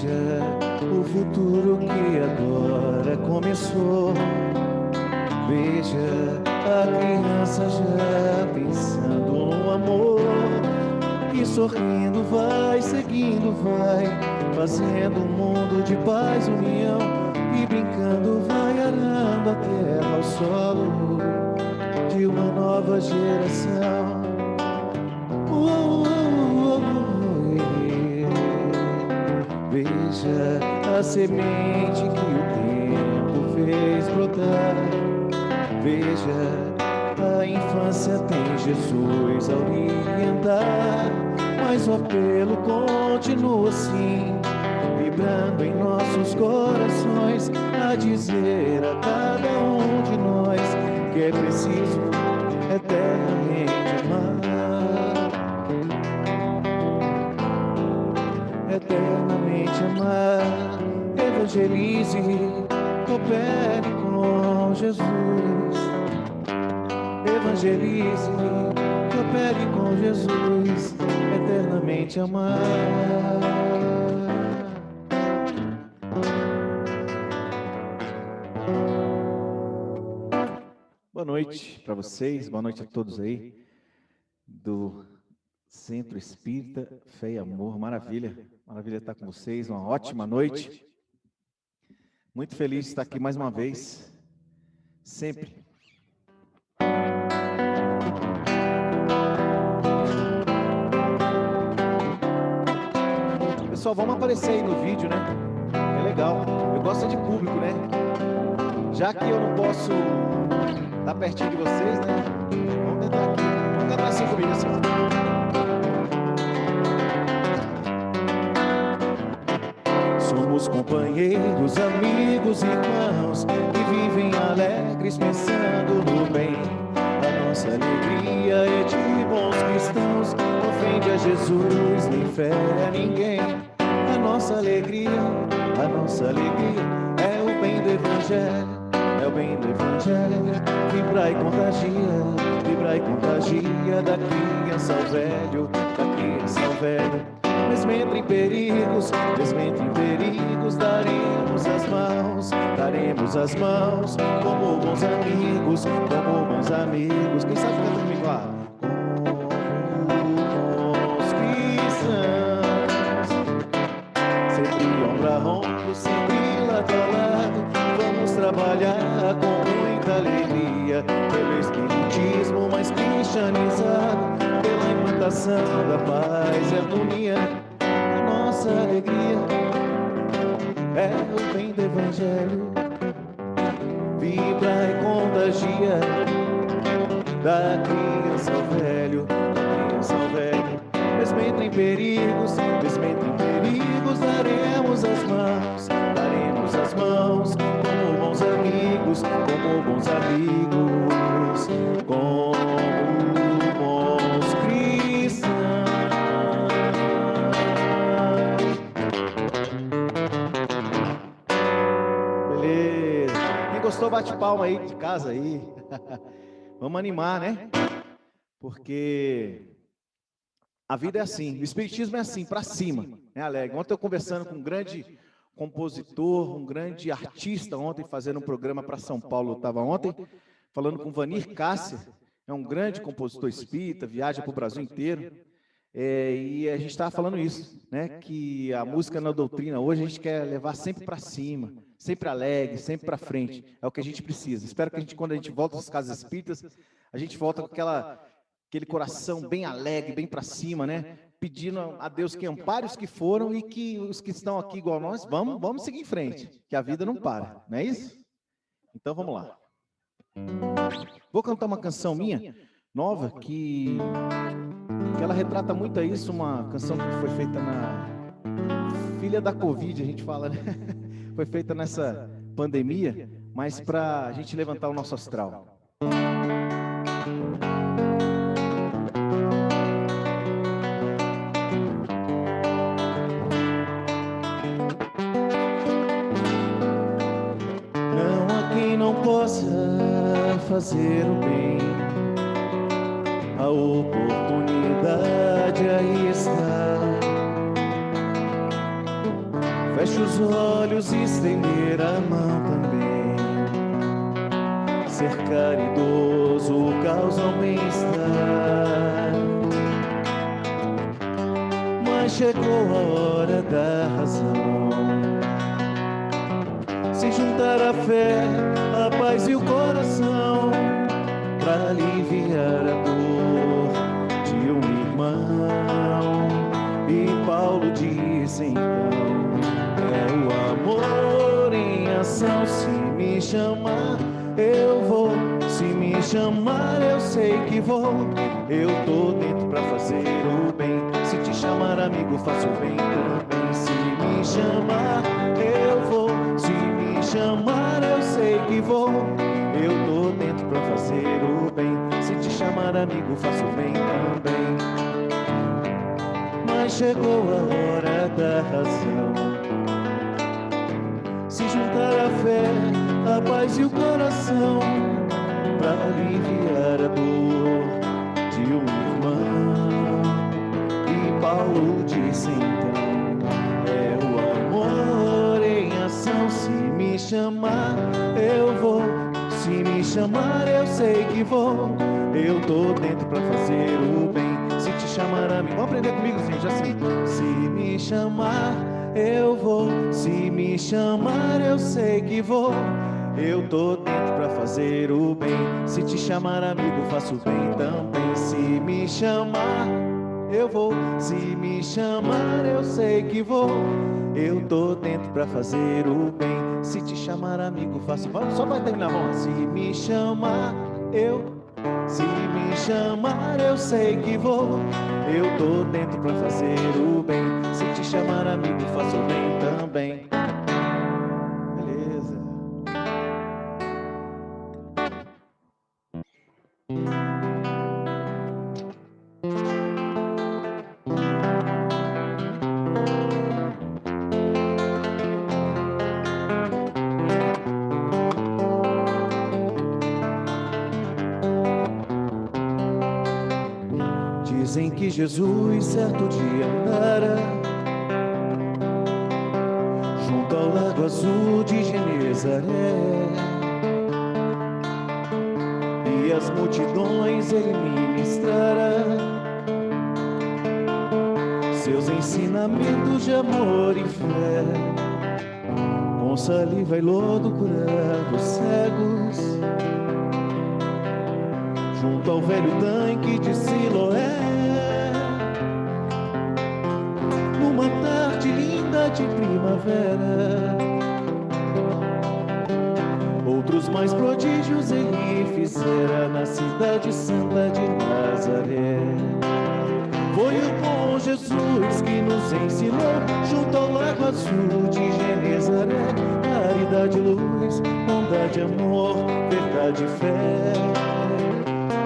Veja o futuro que agora começou. Veja a criança já pensando no amor, e sorrindo vai, seguindo vai, fazendo um mundo de paz, união, e brincando vai, arando a terra ao solo de uma nova geração. Veja a semente que o tempo fez brotar. Veja, a infância tem Jesus a orientar, mas o apelo continua assim, vibrando em nossos corações, a dizer a cada um de nós que é preciso eternamente amar. Eternamente amar. Evangelize, coopere com Jesus. Evangelize, coopere com Jesus. Eternamente amar. Boa noite para vocês, boa noite a todos aí do Centro Espírita Fé e Amor. Maravilha, maravilha estar com vocês, uma ótima noite. Muito feliz de estar aqui mais uma vez, sempre. Pessoal, vamos aparecer aí no vídeo, né? É legal, eu gosto de público, né? Já que eu não posso estar pertinho de vocês, né? Vamos tentar aqui, vamos cantar assim comigo, assim. Somos companheiros, amigos, irmãos, que vivem alegres pensando no bem. A nossa alegria é de bons cristãos, não ofende a Jesus, nem fere a ninguém. A nossa alegria é o bem do Evangelho, é o bem do Evangelho. Vibra e contagia, da criança ao velho, da criança ao velho. Mesmo entre perigos, daremos as mãos, como bons amigos, Quem sabe canta comigo lá? Como bons cristãos, sempre ombro a ombro, sempre lado a lado, vamos trabalhar com muita alegria, pelo espiritismo mais cristianizado, pela implantação da paz e harmonia. A nossa alegria é o bem do Evangelho, vibra e contagia, da criança ao velho, mesmo entre perigos, daremos as mãos, como bons amigos, como bons cristãos. Beleza. Quem gostou, bate palma aí de casa aí. Vamos animar, né? Porque a vida é assim, o espiritismo é assim, para cima, né, alegre. Ontem eu conversando com um grande compositor, um grande artista, ontem fazendo um programa para São Paulo, eu estava ontem, falando com Vanir Cássia, é um grande compositor espírita, viaja para o Brasil inteiro, e a gente estava falando isso, né, que a música na doutrina hoje a gente quer levar sempre para cima, sempre alegre, sempre para frente, é o que a gente precisa. Espero que a gente, quando a gente volta às casas espíritas, a gente volta com aquele coração bem alegre, bem para cima, né? Pedindo a Deus que ampare os que foram e que os que estão aqui igual nós, vamos seguir em frente, que a vida não para, não é isso? Então vamos lá. Vou cantar uma canção minha, nova, que ela retrata muito isso, uma canção que foi feita na filha da Covid, a gente fala, né? Foi feita nessa pandemia, mas para a gente levantar o nosso astral. Possa fazer o bem, a oportunidade aí está. Feche os olhos e estender a mão também. Ser caridoso causa um bem-estar. Mas chegou a hora da razão. Se juntar a fé, a paz e o coração, para aliviar a dor de um irmão. E Paulo disse então: é o amor em ação. Se me chamar, eu vou. Se me chamar, eu sei que vou. Eu tô dentro pra fazer o bem. Se te chamar, amigo, faço o bem também. Se me chamar, eu vou. Se me chamar, eu sei que vou. Eu tô dentro pra fazer o bem. Se te chamar, amigo, faço o bem também. Mas chegou a hora da razão. Se juntar a fé, a paz e o coração, para aliviar a dor de um irmão. E Paulo disse então: é o amor em ação. Se me chamar, eu vou. Se me chamar, eu sei que vou. Eu tô dentro pra fazer o bem. Se te chamar, amigo, vamos aprender comigo, gente, assim. Se me chamar, eu vou. Se me chamar, eu sei que vou. Eu tô dentro pra fazer o bem. Se te chamar, amigo, faço o bem também. Se me chamar, eu vou. Se me chamar, eu sei que vou. Eu tô dentro pra fazer o bem. Se te chamar, amigo, faço. Só vai terminar, vamos. Se me chamar, eu. Se me chamar, eu sei que vou. Eu tô dentro pra fazer o bem. Se te chamar, amigo, faço o bem também. Beleza. Dizem que Jesus certo dia andara junto ao lago azul de Genezaré, e as multidões ele ministrara seus ensinamentos de amor e fé. Com saliva e lodo curava os cegos junto ao velho tanque de Siloé. Numa tarde linda de primavera, outros mais prodígios ele fizera na cidade santa de Nazaré. Foi o bom Jesus que nos ensinou junto ao lago azul de Genezaré. Caridade, luz, bondade, amor, verdade e fé.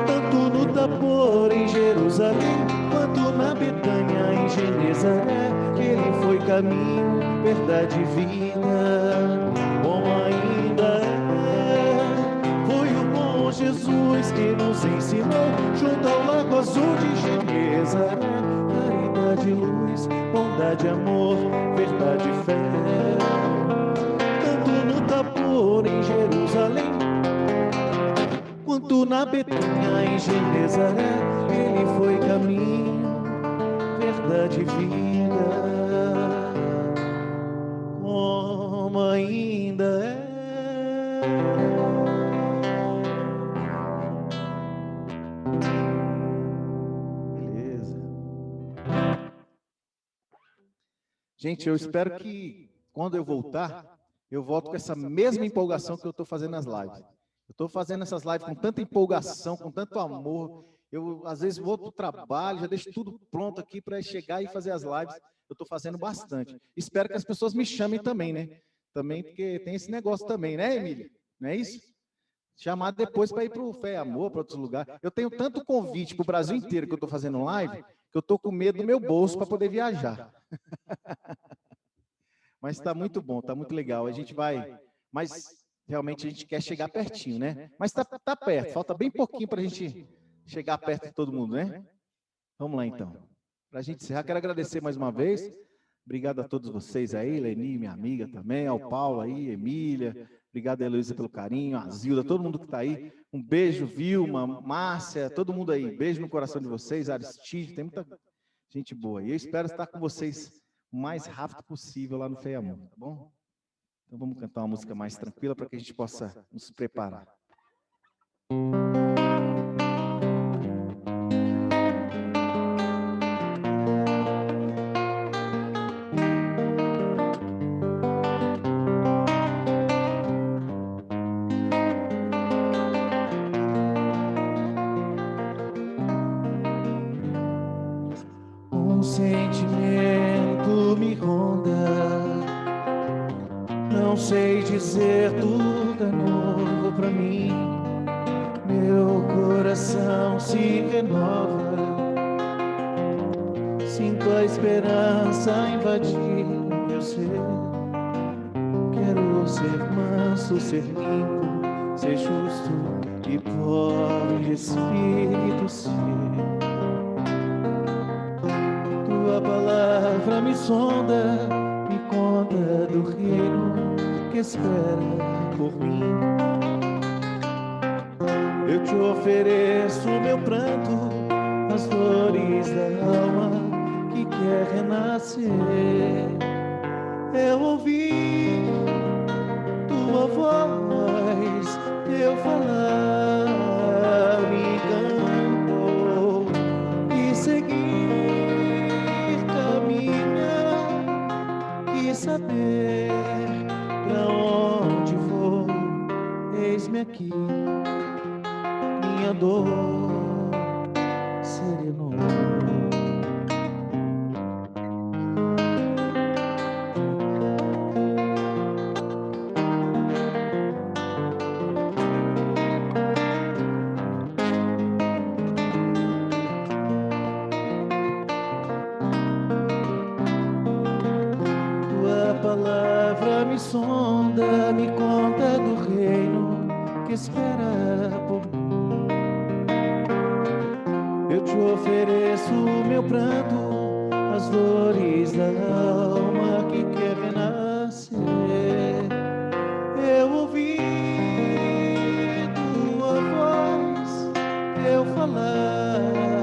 Tanto no Tabor em Jerusalém, quanto na Betânia em Genezaré, ele foi caminho, verdade e vida, como ainda é. Foi o bom Jesus que nos ensinou junto ao lago azul de Genezaré. Caridade, luz, bondade, amor, verdade e fé. Tanto no Tabor em Jerusalém, quanto na Betânia em Genezaré, ele foi caminho, verdade e vida, como ainda é. Beleza. Gente, eu espero que quando eu voltar, eu volto com essa mesma empolgação que eu estou fazendo nas lives. Eu estou fazendo essas lives com tanta empolgação, com tanto amor. Eu, às vezes, vou para o trabalho, já deixo tudo pronto aqui para chegar e fazer as lives. Eu estou fazendo bastante. Espero que as pessoas me chamem também, né? Também, porque tem esse negócio também, né, Emília? Não é isso? Chamar depois para ir para o Fé e Amor, para outros lugares. Eu tenho tanto convite para o Brasil inteiro que eu estou fazendo live, que eu estou com medo do meu bolso para poder viajar. Mas está muito bom, está muito legal. A gente vai... Mas realmente a gente quer chegar pertinho, né? Mas tá perto, falta bem pouquinho para a gente chegar perto de todo mundo, né? Vamos lá, então. Para a gente encerrar, quero agradecer mais uma vez. Obrigado a todos vocês aí, Leni, minha amiga também, ao Paulo aí, Emília. Obrigado, Heloísa, pelo carinho, a Zilda, todo mundo que está aí. Um beijo, Vilma, Márcia, todo mundo aí. Beijo no coração de vocês, Aristide, tem muita gente boa. E eu espero estar com vocês o mais rápido possível lá no FEAMU, tá bom? Então vamos cantar uma música mais tranquila para que a gente possa nos preparar. Um sentimento me ronda, não sei dizer, tudo é novo pra mim. Meu coração se renova, sinto a esperança invadir meu ser. Quero ser manso, ser limpo, ser justo e pobre de espírito ser. Tua palavra me sonda, me conta do reino que espera por mim. Eu te ofereço meu pranto, as dores da alma que quer renascer. Eu ouvi tua voz, teu falar me encantou e seguir caminhar e saber pra onde vou. Eis-me aqui, minha dor serenou. Tua palavra me sonda, me conta do reino que espera por mim. Eu te ofereço meu pranto, as dores da alma que quer renascer. Eu ouvi tua voz, teu falar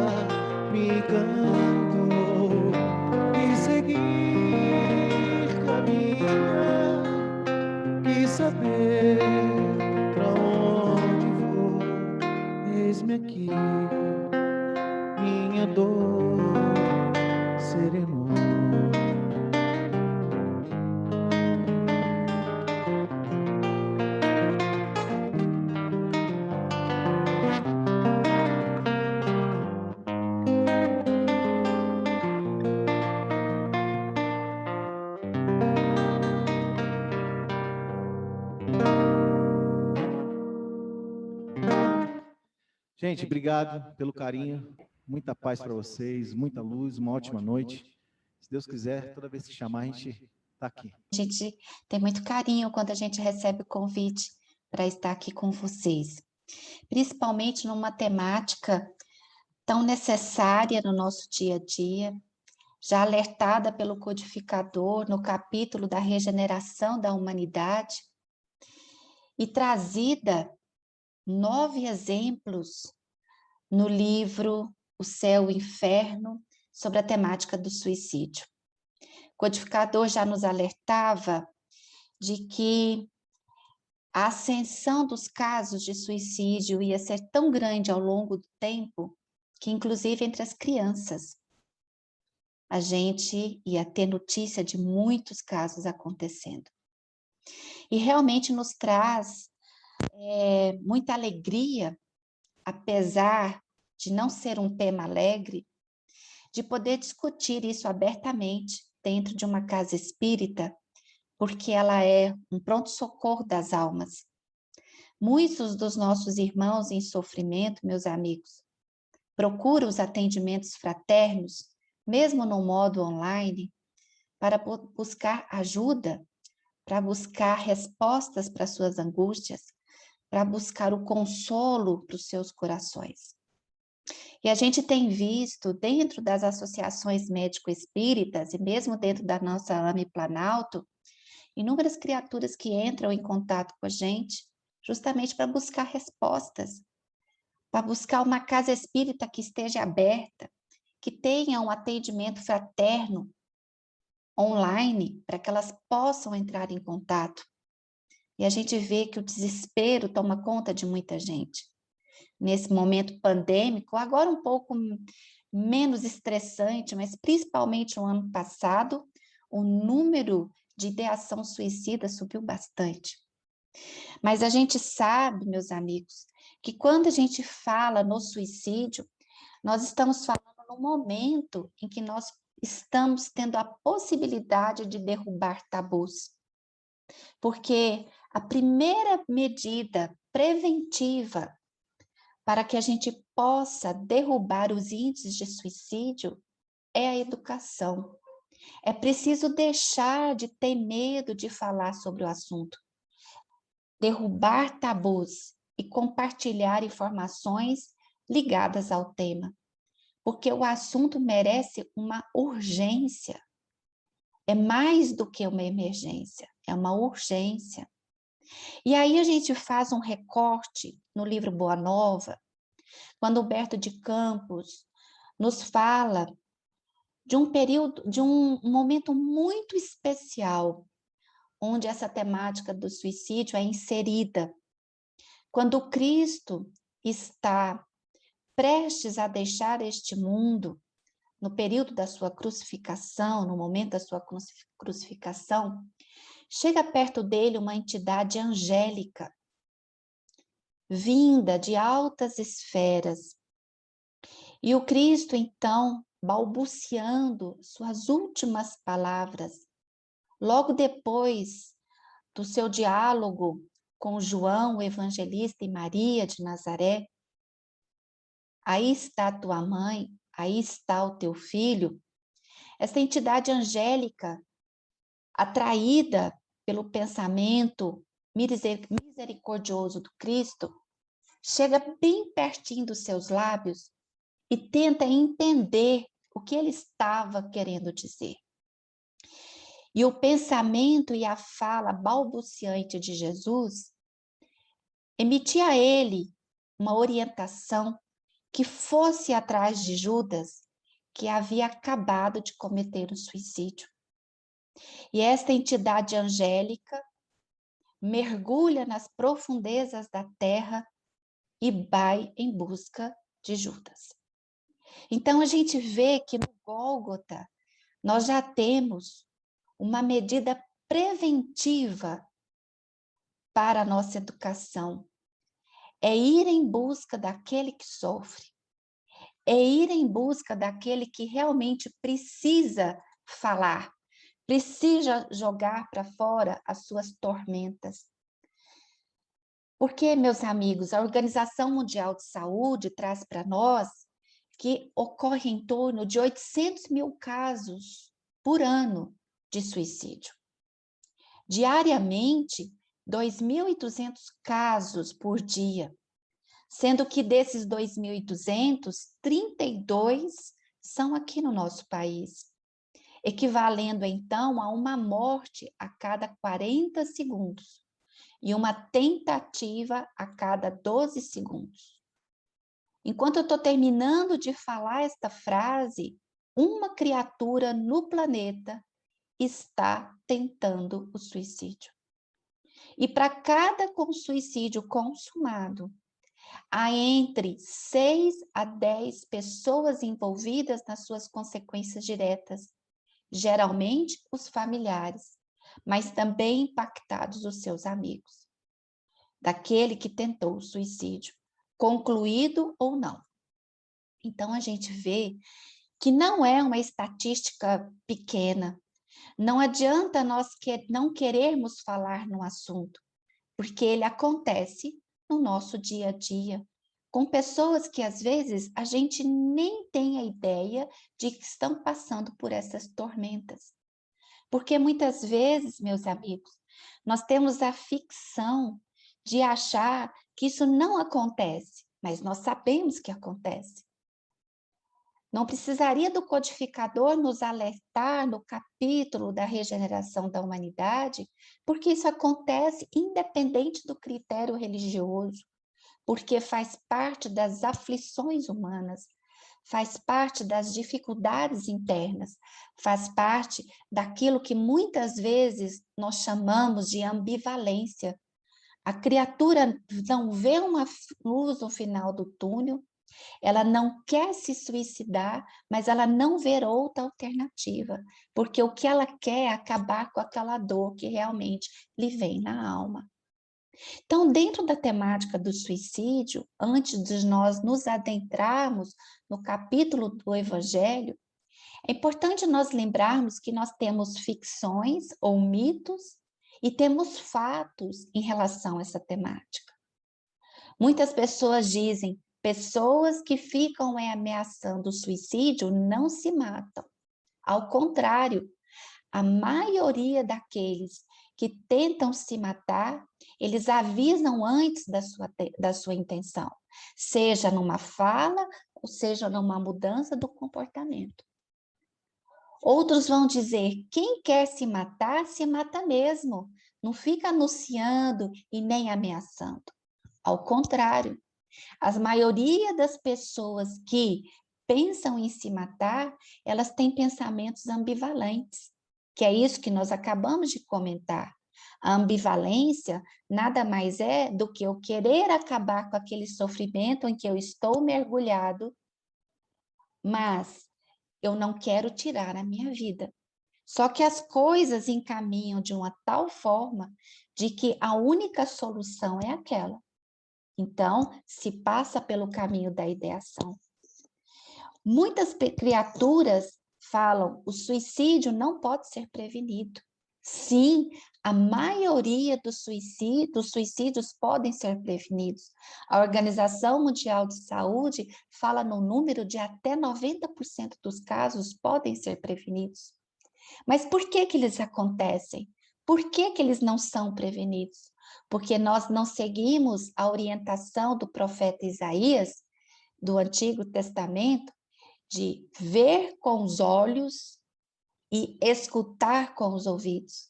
me encantou e seguir caminhar e saber pra onde vou. Eis-me aqui, minha dor serenou. Gente, obrigado pelo carinho, muita paz para vocês, muita luz, uma ótima noite. Se Deus quiser, toda vez que chamar, a gente está aqui. A gente tem muito carinho quando a gente recebe o convite para estar aqui com vocês, principalmente numa temática tão necessária no nosso dia a dia, já alertada pelo codificador no capítulo da regeneração da humanidade, e trazida 9 exemplos no livro O Céu e o Inferno, sobre a temática do suicídio. O codificador já nos alertava de que a ascensão dos casos de suicídio ia ser tão grande ao longo do tempo, que inclusive entre as crianças, a gente ia ter notícia de muitos casos acontecendo. E realmente nos traz muita alegria, apesar de não ser um tema alegre, de poder discutir isso abertamente dentro de uma casa espírita, porque ela é um pronto-socorro das almas. Muitos dos nossos irmãos em sofrimento, meus amigos, procuram os atendimentos fraternos, mesmo no modo online, para buscar ajuda, para buscar respostas para suas angústias, para buscar o consolo para os seus corações. E a gente tem visto dentro das associações médico-espíritas e mesmo dentro da nossa AME Planalto, inúmeras criaturas que entram em contato com a gente justamente para buscar respostas, para buscar uma casa espírita que esteja aberta, que tenha um atendimento fraterno online, para que elas possam entrar em contato. E a gente vê que o desespero toma conta de muita gente. Nesse momento pandêmico, agora um pouco menos estressante, mas principalmente no ano passado, o número de ideação suicida subiu bastante. Mas a gente sabe, meus amigos, que quando a gente fala no suicídio, nós estamos falando no momento em que nós estamos tendo a possibilidade de derrubar tabus. Porque a primeira medida preventiva para que a gente possa derrubar os índices de suicídio é a educação. É preciso deixar de ter medo de falar sobre o assunto, derrubar tabus e compartilhar informações ligadas ao tema, porque o assunto merece uma urgência. É mais do que uma emergência, é uma urgência. E aí a gente faz um recorte no livro Boa Nova, quando Humberto de Campos nos fala de um período, de um momento muito especial, onde essa temática do suicídio é inserida. Quando Cristo está prestes a deixar este mundo, no período da sua crucificação, no momento da sua crucificação, chega perto dele uma entidade angélica, vinda de altas esferas. E o Cristo, então, balbuciando suas últimas palavras, logo depois do seu diálogo com João, o evangelista, e Maria de Nazaré, aí está a tua mãe, aí está o teu filho. Essa entidade angélica, atraída pelo pensamento misericordioso do Cristo, chega bem pertinho dos seus lábios e tenta entender o que ele estava querendo dizer. E o pensamento e a fala balbuciante de Jesus emitia a ele uma orientação que fosse atrás de Judas, que havia acabado de cometer o suicídio. E esta entidade angélica mergulha nas profundezas da terra e vai em busca de Judas. Então a gente vê que no Gólgota nós já temos uma medida preventiva para a nossa educação. É ir em busca daquele que sofre. É ir em busca daquele que realmente precisa falar, precisa jogar para fora as suas tormentas. Porque, meus amigos, a Organização Mundial de Saúde traz para nós que ocorre em torno de 800 mil casos por ano de suicídio. Diariamente, 2.200 casos por dia, sendo que desses 2.200, 32 são aqui no nosso país, equivalendo então a uma morte a cada 40 segundos e uma tentativa a cada 12 segundos. Enquanto eu estou terminando de falar esta frase, uma criatura no planeta está tentando o suicídio. E para cada suicídio consumado, há entre 6 a 10 pessoas envolvidas nas suas consequências diretas, geralmente os familiares, mas também impactados os seus amigos, daquele que tentou o suicídio, concluído ou não. Então a gente vê que não é uma estatística pequena. Não adianta nós não querermos falar no assunto, porque ele acontece no nosso dia a dia, com pessoas que às vezes a gente nem tem a ideia de que estão passando por essas tormentas. Porque muitas vezes, meus amigos, nós temos a ficção de achar que isso não acontece, mas nós sabemos que acontece. Não precisaria do codificador nos alertar no capítulo da regeneração da humanidade, porque isso acontece independente do critério religioso, porque faz parte das aflições humanas, faz parte das dificuldades internas, faz parte daquilo que muitas vezes nós chamamos de ambivalência. A criatura não vê uma luz no final do túnel, ela não quer se suicidar, mas ela não vê outra alternativa, porque o que ela quer é acabar com aquela dor que realmente lhe vem na alma. Então, dentro da temática do suicídio, antes de nós nos adentrarmos no capítulo do Evangelho, é importante nós lembrarmos que nós temos ficções ou mitos e temos fatos em relação a essa temática. Muitas pessoas dizem, pessoas que ficam ameaçando o suicídio não se matam. Ao contrário, a maioria daqueles que tentam se matar, eles avisam antes da sua intenção, seja numa fala, ou seja numa mudança do comportamento. Outros vão dizer, quem quer se mata mesmo, não fica anunciando e nem ameaçando. Ao contrário, a maioria das pessoas que pensam em se matar, elas têm pensamentos ambivalentes, que é isso que nós acabamos de comentar. A ambivalência nada mais é do que eu querer acabar com aquele sofrimento em que eu estou mergulhado, mas eu não quero tirar a minha vida. Só que as coisas encaminham de uma tal forma de que a única solução é aquela. Então, se passa pelo caminho da ideação. Muitas criaturas falam, o suicídio não pode ser prevenido. Sim, a maioria dos suicídios podem ser prevenidos. A Organização Mundial de Saúde fala no número de até 90% dos casos podem ser prevenidos. Mas por que que eles acontecem? Por que que eles não são prevenidos? Porque nós não seguimos a orientação do profeta Isaías, do Antigo Testamento, de ver com os olhos e escutar com os ouvidos.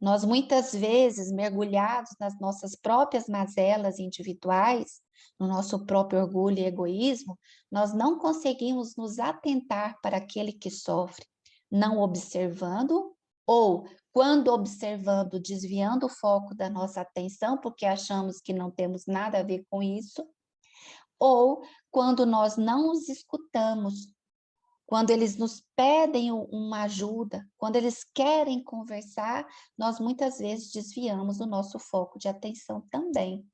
Nós muitas vezes, mergulhados nas nossas próprias mazelas individuais, no nosso próprio orgulho e egoísmo, nós não conseguimos nos atentar para aquele que sofre, não observando, ou quando observando, desviando o foco da nossa atenção, porque achamos que não temos nada a ver com isso, ou quando nós não os escutamos, quando eles nos pedem uma ajuda, quando eles querem conversar, nós muitas vezes desviamos o nosso foco de atenção também.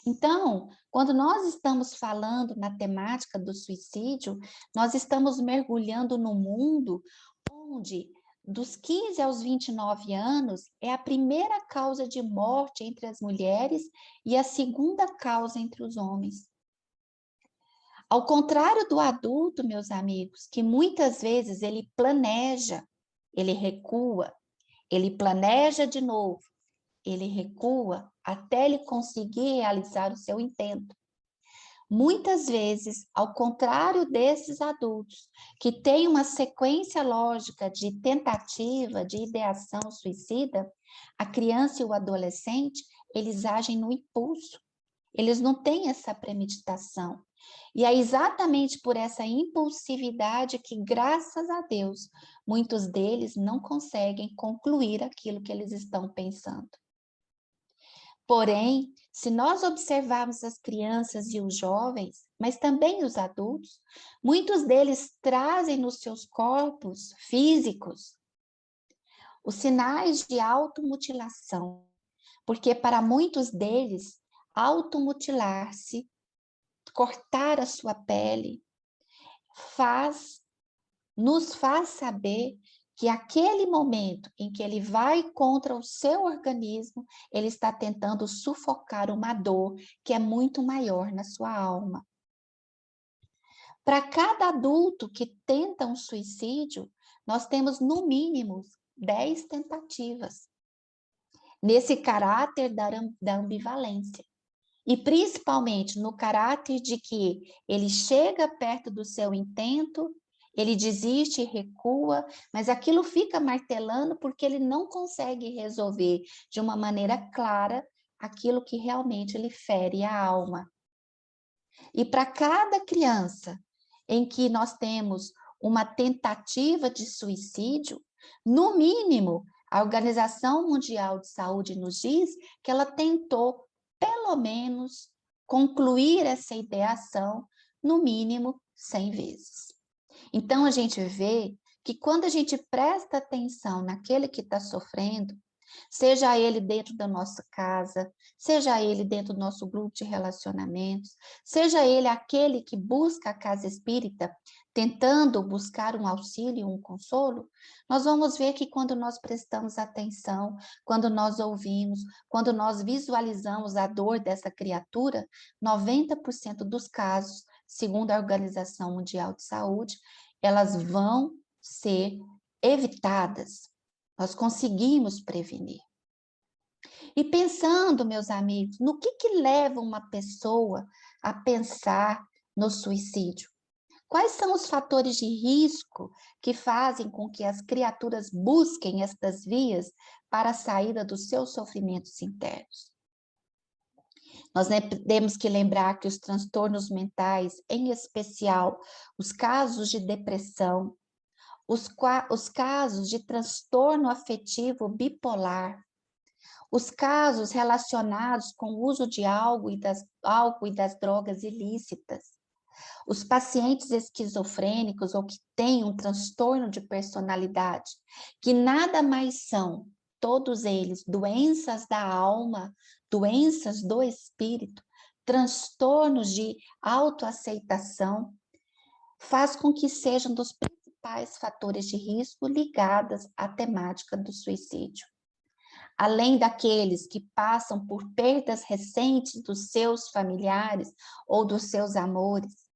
Então, quando nós estamos falando na temática do suicídio, nós estamos mergulhando no mundo onde, dos 15 aos 29 anos, é a primeira causa de morte entre as mulheres e a segunda causa entre os homens. Ao contrário do adulto, meus amigos, que muitas vezes ele planeja, ele recua, ele planeja de novo, ele recua até ele conseguir realizar o seu intento. Muitas vezes, ao contrário desses adultos, que têm uma sequência lógica de tentativa, de ideação suicida, a criança e o adolescente, eles agem no impulso. Eles não têm essa premeditação. E é exatamente por essa impulsividade que, graças a Deus, muitos deles não conseguem concluir aquilo que eles estão pensando. Porém, se nós observarmos as crianças e os jovens, mas também os adultos, muitos deles trazem nos seus corpos físicos os sinais de automutilação, porque para muitos deles, automutilar-se, cortar a sua pele, nos faz saber que aquele momento em que ele vai contra o seu organismo, ele está tentando sufocar uma dor que é muito maior na sua alma. Para cada adulto que tenta um suicídio, nós temos no mínimo 10 tentativas, nesse caráter da ambivalência. E principalmente no caráter de que ele chega perto do seu intento, ele desiste e recua, mas aquilo fica martelando porque ele não consegue resolver de uma maneira clara aquilo que realmente lhe fere a alma. E para cada criança em que nós temos uma tentativa de suicídio, no mínimo, a Organização Mundial de Saúde nos diz que ela tentou, pelo menos, concluir essa ideação, no mínimo, 100 vezes. Então, a gente vê que quando a gente presta atenção naquele que está sofrendo, seja ele dentro da nossa casa, seja ele dentro do nosso grupo de relacionamentos, seja ele aquele que busca a casa espírita, tentando buscar um auxílio, um consolo, nós vamos ver que quando nós prestamos atenção, quando nós ouvimos, quando nós visualizamos a dor dessa criatura, 90% dos casos, segundo a Organização Mundial de Saúde, elas vão ser evitadas. Nós conseguimos prevenir. E pensando, meus amigos, no que leva uma pessoa a pensar no suicídio? Quais são os fatores de risco que fazem com que as criaturas busquem estas vias para a saída dos seus sofrimentos internos? Nós temos que lembrar que os transtornos mentais, em especial os casos de depressão, os casos de transtorno afetivo bipolar, os casos relacionados com o uso de álcool e das drogas ilícitas, os pacientes esquizofrênicos ou que têm um transtorno de personalidade, que nada mais são, todos eles, doenças da alma, doenças do espírito, transtornos de autoaceitação, faz com que sejam dos principais fatores de risco ligados à temática do suicídio. Além daqueles que passam por perdas recentes dos seus familiares ou dos seus amores,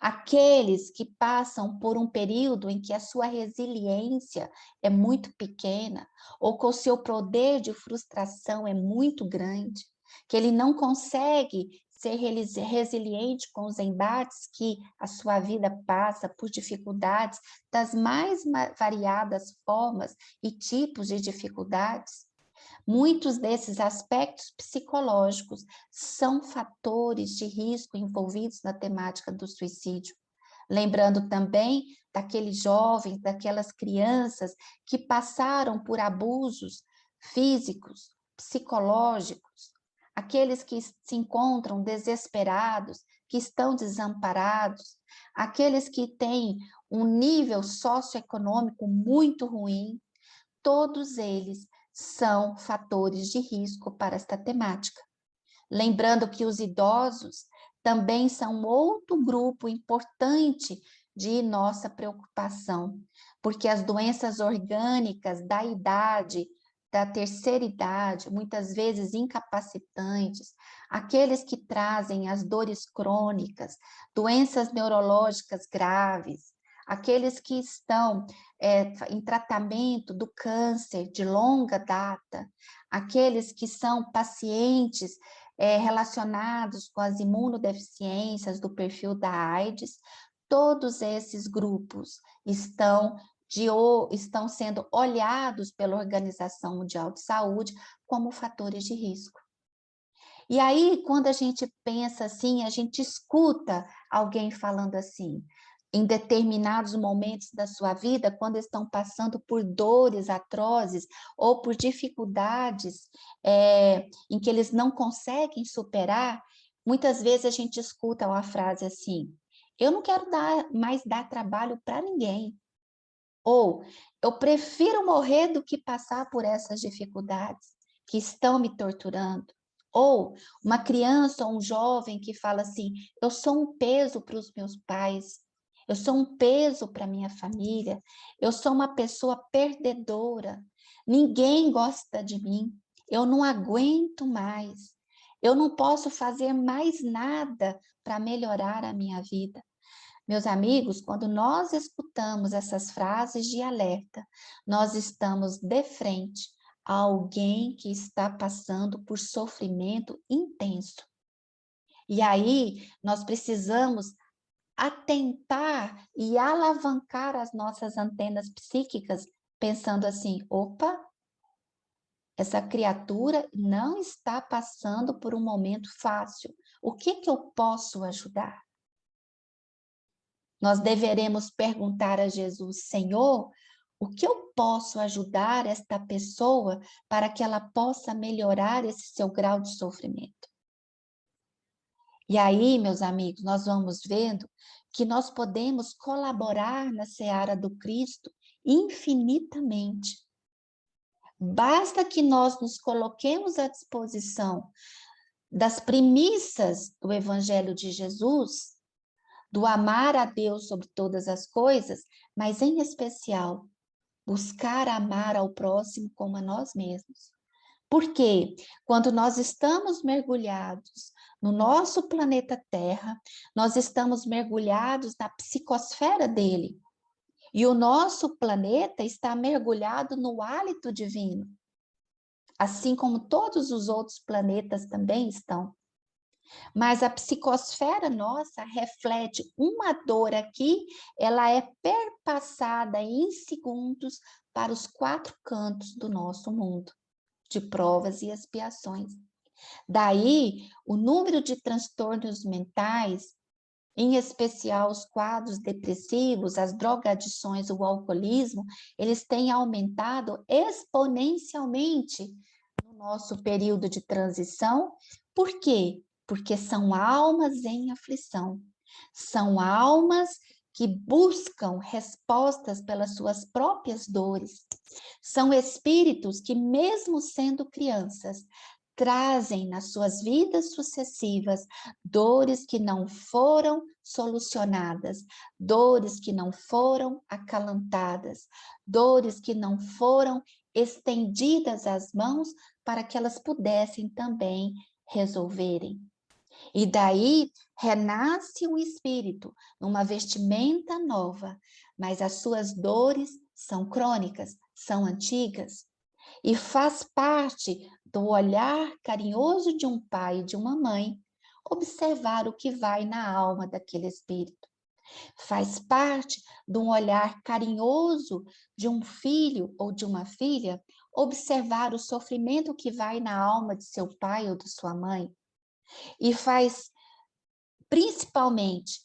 aqueles que passam por um período em que a sua resiliência é muito pequena ou que o seu poder de frustração é muito grande, que ele não consegue ser resiliente com os embates que a sua vida passa por dificuldades das mais variadas formas e tipos de dificuldades. Muitos desses aspectos psicológicos são fatores de risco envolvidos na temática do suicídio. Lembrando também daqueles jovens, daquelas crianças que passaram por abusos físicos, psicológicos, aqueles que se encontram desesperados, que estão desamparados, aqueles que têm um nível socioeconômico muito ruim, todos eles são fatores de risco para esta temática. Lembrando que os idosos também são outro grupo importante de nossa preocupação, porque as doenças orgânicas da idade, da terceira idade, muitas vezes incapacitantes, aqueles que trazem as dores crônicas, doenças neurológicas graves, aqueles que estão em tratamento do câncer de longa data, aqueles que são pacientes relacionados com as imunodeficiências do perfil da AIDS, todos esses grupos estão sendo olhados pela Organização Mundial de Saúde como fatores de risco. E aí, quando a gente pensa assim, a gente escuta alguém falando assim, em determinados momentos da sua vida, quando estão passando por dores atrozes ou por dificuldades em que eles não conseguem superar, muitas vezes a gente escuta uma frase assim, eu não quero mais dar trabalho para ninguém. Ou, eu prefiro morrer do que passar por essas dificuldades que estão me torturando. Ou, uma criança ou um jovem que fala assim, eu sou um peso para os meus pais, eu sou um peso para minha família, eu sou uma pessoa perdedora, ninguém gosta de mim, eu não aguento mais, eu não posso fazer mais nada para melhorar a minha vida. Meus amigos, quando nós escutamos essas frases de alerta, nós estamos de frente a alguém que está passando por sofrimento intenso. E aí, nós precisamos atentar e alavancar as nossas antenas psíquicas, pensando assim: opa, essa criatura não está passando por um momento fácil. O que que eu posso ajudar? Nós deveremos perguntar a Jesus: Senhor, o que eu posso ajudar esta pessoa para que ela possa melhorar esse seu grau de sofrimento? E aí, meus amigos, nós vamos vendo que nós podemos colaborar na seara do Cristo infinitamente. Basta que nós nos coloquemos à disposição das premissas do Evangelho de Jesus, do amar a Deus sobre todas as coisas, mas em especial, buscar amar ao próximo como a nós mesmos. Porque quando nós estamos mergulhados no nosso planeta Terra, nós estamos mergulhados na psicosfera dele. E o nosso planeta está mergulhado no hálito divino, assim como todos os outros planetas também estão. Mas a psicosfera nossa reflete uma dor aqui, ela é perpassada em segundos para os 4 cantos do nosso mundo, de provas e expiações. Daí, o número de transtornos mentais, em especial os quadros depressivos, as drogadições, o alcoolismo, eles têm aumentado exponencialmente no nosso período de transição. Por quê? Porque são almas em aflição, são almas que buscam respostas pelas suas próprias dores, são espíritos que, mesmo sendo crianças, trazem nas suas vidas sucessivas dores que não foram solucionadas, dores que não foram acalantadas, dores que não foram estendidas as mãos para que elas pudessem também resolverem. E daí renasce o espírito numa vestimenta nova, mas as suas dores são crônicas, são antigas. E faz parte do olhar carinhoso de um pai e de uma mãe observar o que vai na alma daquele espírito. Faz parte de um olhar carinhoso de um filho ou de uma filha observar o sofrimento que vai na alma de seu pai ou de sua mãe. E faz, principalmente,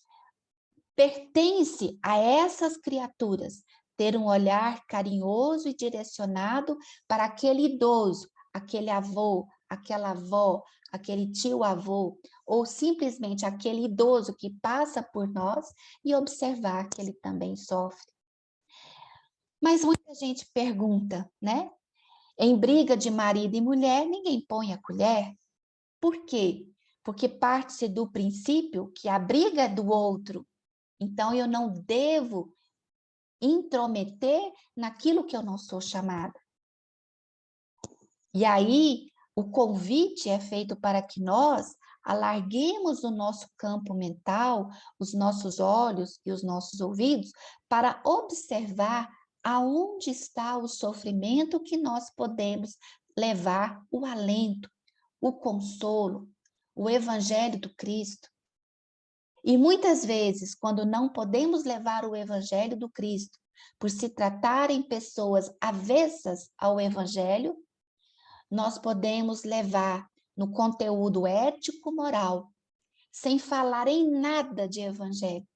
pertence a essas criaturas ter um olhar carinhoso e direcionado para aquele idoso, aquele avô, aquela avó, aquele tio-avô, ou simplesmente aquele idoso que passa por nós e observar que ele também sofre. Mas muita gente pergunta, né? Em briga de marido e mulher, ninguém põe a colher. Por quê? Porque parte-se do princípio que a briga é do outro. Então, eu não devo intrometer naquilo que eu não sou chamada. E aí, o convite é feito para que nós alarguemos o nosso campo mental, os nossos olhos e os nossos ouvidos, para observar aonde está o sofrimento que nós podemos levar o alento, o consolo, o evangelho do Cristo. E muitas vezes, quando não podemos levar o evangelho do Cristo, por se tratarem pessoas avessas ao evangelho, nós podemos levar no conteúdo ético-moral, sem falar em nada de evangelho,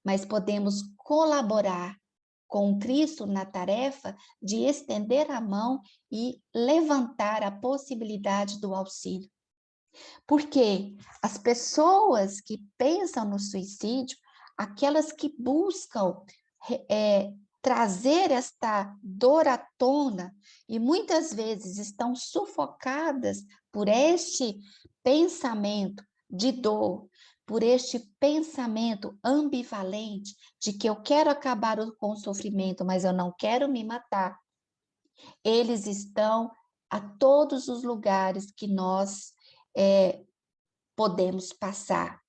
mas podemos colaborar com o Cristo na tarefa de estender a mão e levantar a possibilidade do auxílio. Porque as pessoas que pensam no suicídio, aquelas que buscam trazer esta dor à tona e muitas vezes estão sufocadas por este pensamento de dor, por este pensamento ambivalente de que eu quero acabar com o sofrimento, mas eu não quero me matar. Eles estão a todos os lugares que nós podemos passar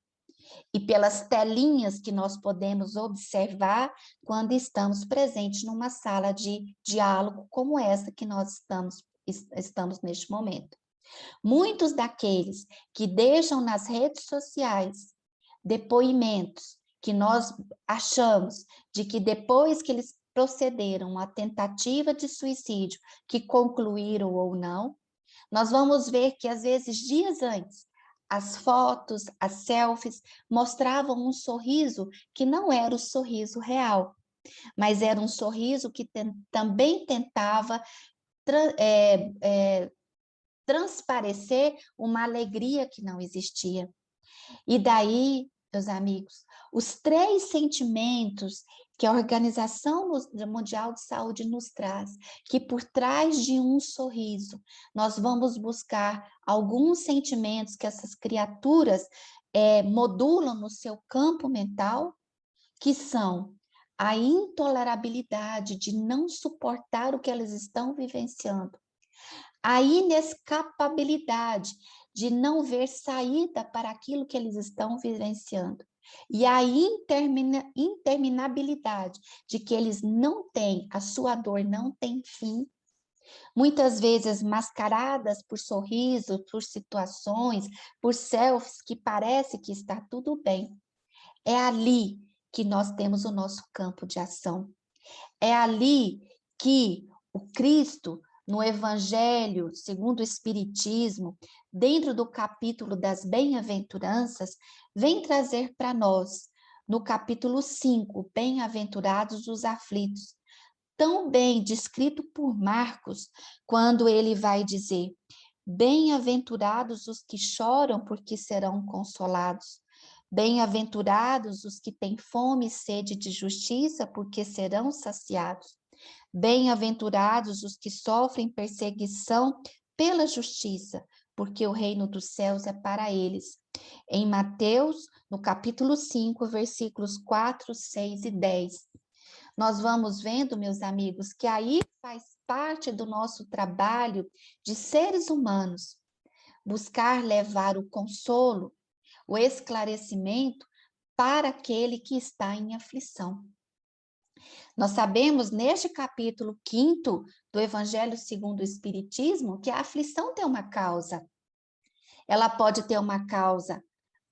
e pelas telinhas que nós podemos observar quando estamos presentes numa sala de diálogo como essa que nós estamos neste momento. Muitos daqueles que deixam nas redes sociais depoimentos que nós achamos de que depois que eles procederam à tentativa de suicídio, que concluíram ou não, nós vamos ver que às vezes dias antes, as fotos, as selfies mostravam um sorriso que não era o sorriso real, mas era um sorriso que também tentava transparecer uma alegria que não existia. E daí, meus amigos, os 3 sentimentos que a Organização Mundial de Saúde nos traz, que por trás de um sorriso, nós vamos buscar alguns sentimentos que essas criaturas modulam no seu campo mental, que são a intolerabilidade de não suportar o que elas estão vivenciando, a inescapabilidade de não ver saída para aquilo que eles estão vivenciando, e a interminabilidade de que eles não têm, a sua dor não tem fim, muitas vezes mascaradas por sorrisos, por situações, por selfies que parece que está tudo bem. É ali que nós temos o nosso campo de ação. É ali que o Cristo, no Evangelho, segundo o Espiritismo, dentro do capítulo das bem-aventuranças, vem trazer para nós, no capítulo 5, Bem-aventurados os aflitos, tão bem descrito por Marcos, quando ele vai dizer: bem-aventurados os que choram, porque serão consolados. Bem-aventurados os que têm fome e sede de justiça, porque serão saciados. Bem-aventurados os que sofrem perseguição pela justiça, porque o reino dos céus é para eles. Em Mateus, no capítulo 5, versículos 4, 6 e 10. Nós vamos vendo, meus amigos, que aí faz parte do nosso trabalho de seres humanos, buscar levar o consolo, o esclarecimento para aquele que está em aflição. Nós sabemos, neste capítulo 5º do Evangelho segundo o Espiritismo, que a aflição tem uma causa. Ela pode ter uma causa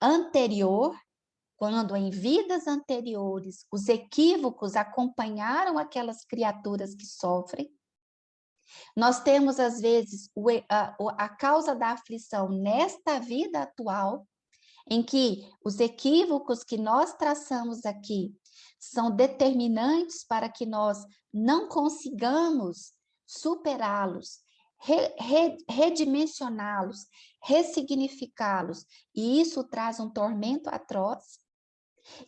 anterior, quando em vidas anteriores os equívocos acompanharam aquelas criaturas que sofrem. Nós temos, às vezes, a causa da aflição nesta vida atual, em que os equívocos que nós traçamos aqui são determinantes para que nós não consigamos superá-los, redimensioná-los, ressignificá-los, e isso traz um tormento atroz.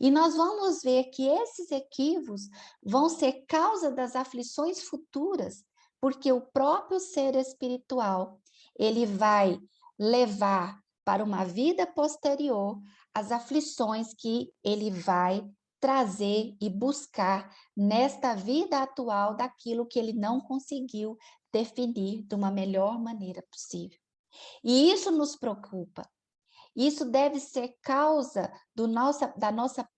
E nós vamos ver que esses equívocos vão ser causa das aflições futuras, porque o próprio ser espiritual, ele vai levar para uma vida posterior as aflições que ele vai trazer e buscar nesta vida atual daquilo que ele não conseguiu definir de uma melhor maneira possível. E isso nos preocupa. Isso deve ser causa da nossa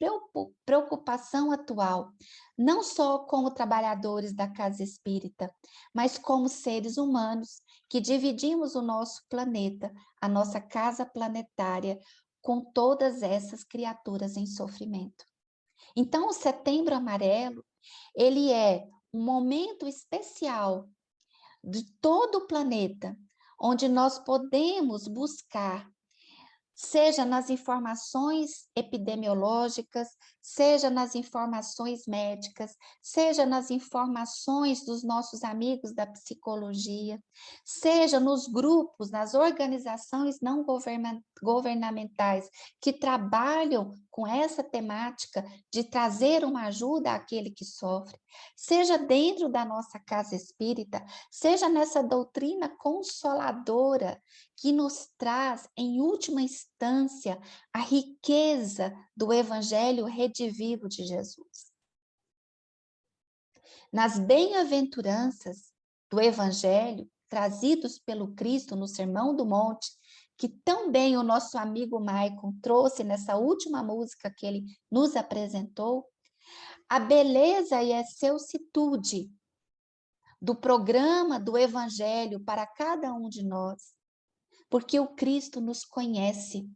preocupação atual, não só como trabalhadores da casa espírita, mas como seres humanos que dividimos o nosso planeta, a nossa casa planetária, com todas essas criaturas em sofrimento. Então, o Setembro Amarelo, ele é um momento especial de todo o planeta, onde nós podemos buscar, seja nas informações epidemiológicas, seja nas informações médicas, seja nas informações dos nossos amigos da psicologia, seja nos grupos, nas organizações não governamentais que trabalham com essa temática de trazer uma ajuda àquele que sofre, seja dentro da nossa casa espírita, seja nessa doutrina consoladora que nos traz, em última instância, a riqueza do Evangelho redivivo de Jesus. Nas bem-aventuranças do Evangelho, trazidos pelo Cristo no Sermão do Monte, que tão bem o nosso amigo Maicon trouxe nessa última música que ele nos apresentou, a beleza e a excelsitude do programa do Evangelho para cada um de nós porque o Cristo nos conhece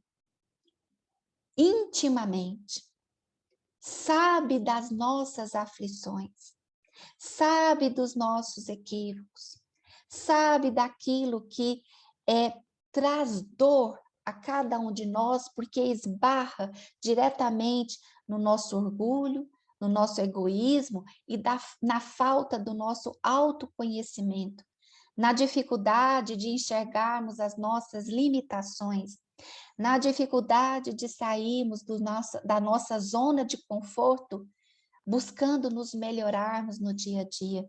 intimamente, sabe das nossas aflições, sabe dos nossos equívocos, sabe daquilo que traz dor a cada um de nós, porque esbarra diretamente no nosso orgulho, no nosso egoísmo e na falta do nosso autoconhecimento, na dificuldade de enxergarmos as nossas limitações, na dificuldade de sairmos da nossa zona de conforto, buscando nos melhorarmos no dia a dia.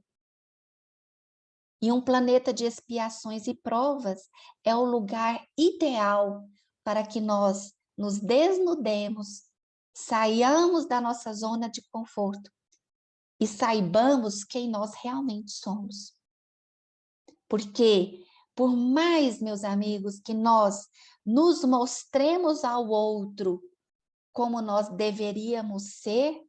E um planeta de expiações e provas é o lugar ideal para que nós nos desnudemos, saiamos da nossa zona de conforto e saibamos quem nós realmente somos. Porque, por mais, meus amigos, que nós nos mostremos ao outro como nós deveríamos ser,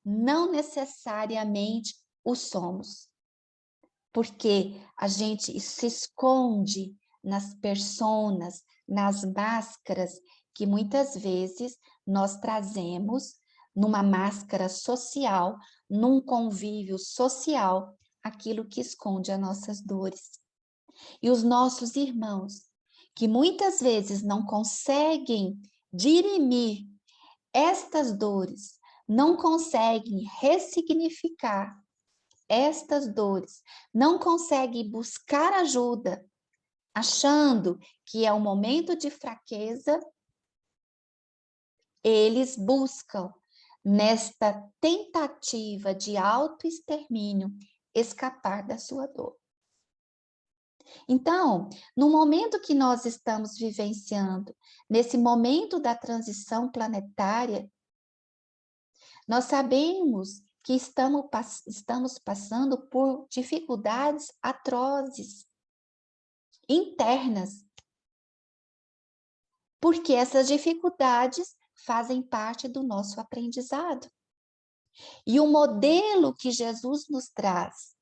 não necessariamente o somos. Porque a gente se esconde nas personas, nas máscaras que muitas vezes nós trazemos numa máscara social, num convívio social, aquilo que esconde as nossas dores. E os nossos irmãos, que muitas vezes não conseguem dirimir estas dores, não conseguem ressignificar estas dores, não conseguem buscar ajuda, achando que é um momento de fraqueza, eles buscam, nesta tentativa de autoextermínio, escapar da sua dor. Então, no momento que nós estamos vivenciando, nesse momento da transição planetária, nós sabemos que estamos passando por dificuldades atrozes, internas, porque essas dificuldades fazem parte do nosso aprendizado. E o modelo que Jesus nos traz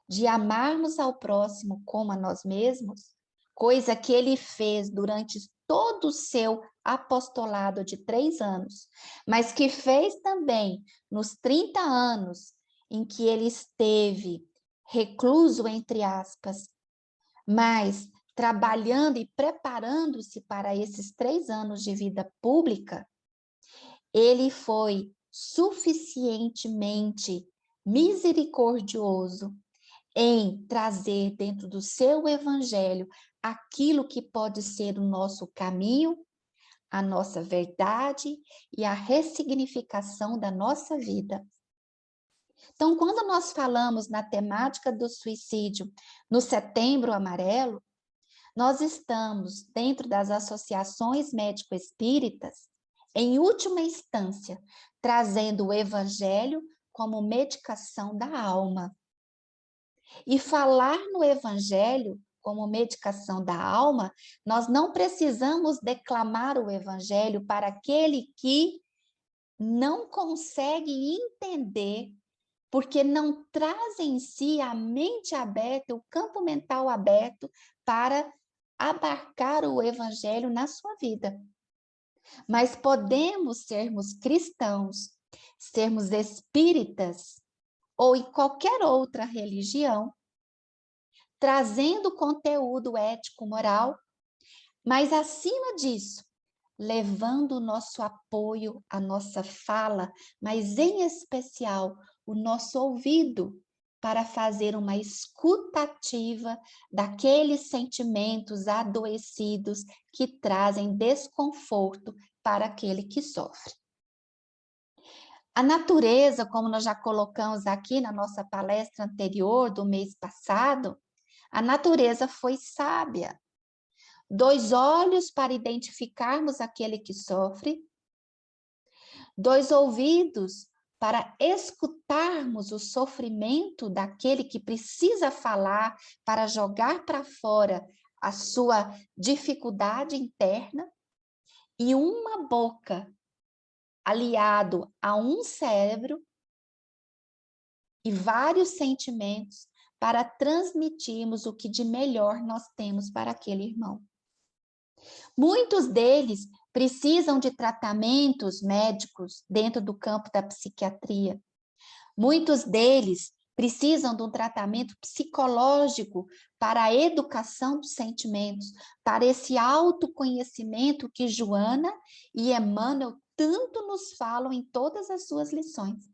de amarmos ao próximo como a nós mesmos, coisa que ele fez durante todo o seu apostolado de 3 anos, mas que fez também nos 30 anos em que ele esteve recluso, entre aspas, mas trabalhando e preparando-se para esses 3 anos de vida pública, ele foi suficientemente misericordioso em trazer dentro do seu evangelho aquilo que pode ser o nosso caminho, a nossa verdade e a ressignificação da nossa vida. Então, quando nós falamos na temática do suicídio no Setembro Amarelo, nós estamos, dentro das associações médico-espíritas, em última instância, trazendo o evangelho como medicação da alma. E falar no evangelho como medicação da alma, nós não precisamos declamar o evangelho para aquele que não consegue entender, porque não traz em si a mente aberta, o campo mental aberto para abarcar o evangelho na sua vida. Mas podemos sermos cristãos, sermos espíritas, ou em qualquer outra religião, trazendo conteúdo ético-moral, mas acima disso, levando o nosso apoio, a nossa fala, mas em especial o nosso ouvido, para fazer uma escuta ativa daqueles sentimentos adoecidos que trazem desconforto para aquele que sofre. A natureza, como nós já colocamos aqui na nossa palestra anterior do mês passado, a natureza foi sábia. 2 olhos para identificarmos aquele que sofre, 2 ouvidos para escutarmos o sofrimento daquele que precisa falar, para jogar para fora a sua dificuldade interna, e uma boca aliado a um cérebro e vários sentimentos para transmitirmos o que de melhor nós temos para aquele irmão. Muitos deles precisam de tratamentos médicos dentro do campo da psiquiatria. Muitos deles precisam de um tratamento psicológico para a educação dos sentimentos, para esse autoconhecimento que Joana e Emmanuel tanto nos falam em todas as suas lições.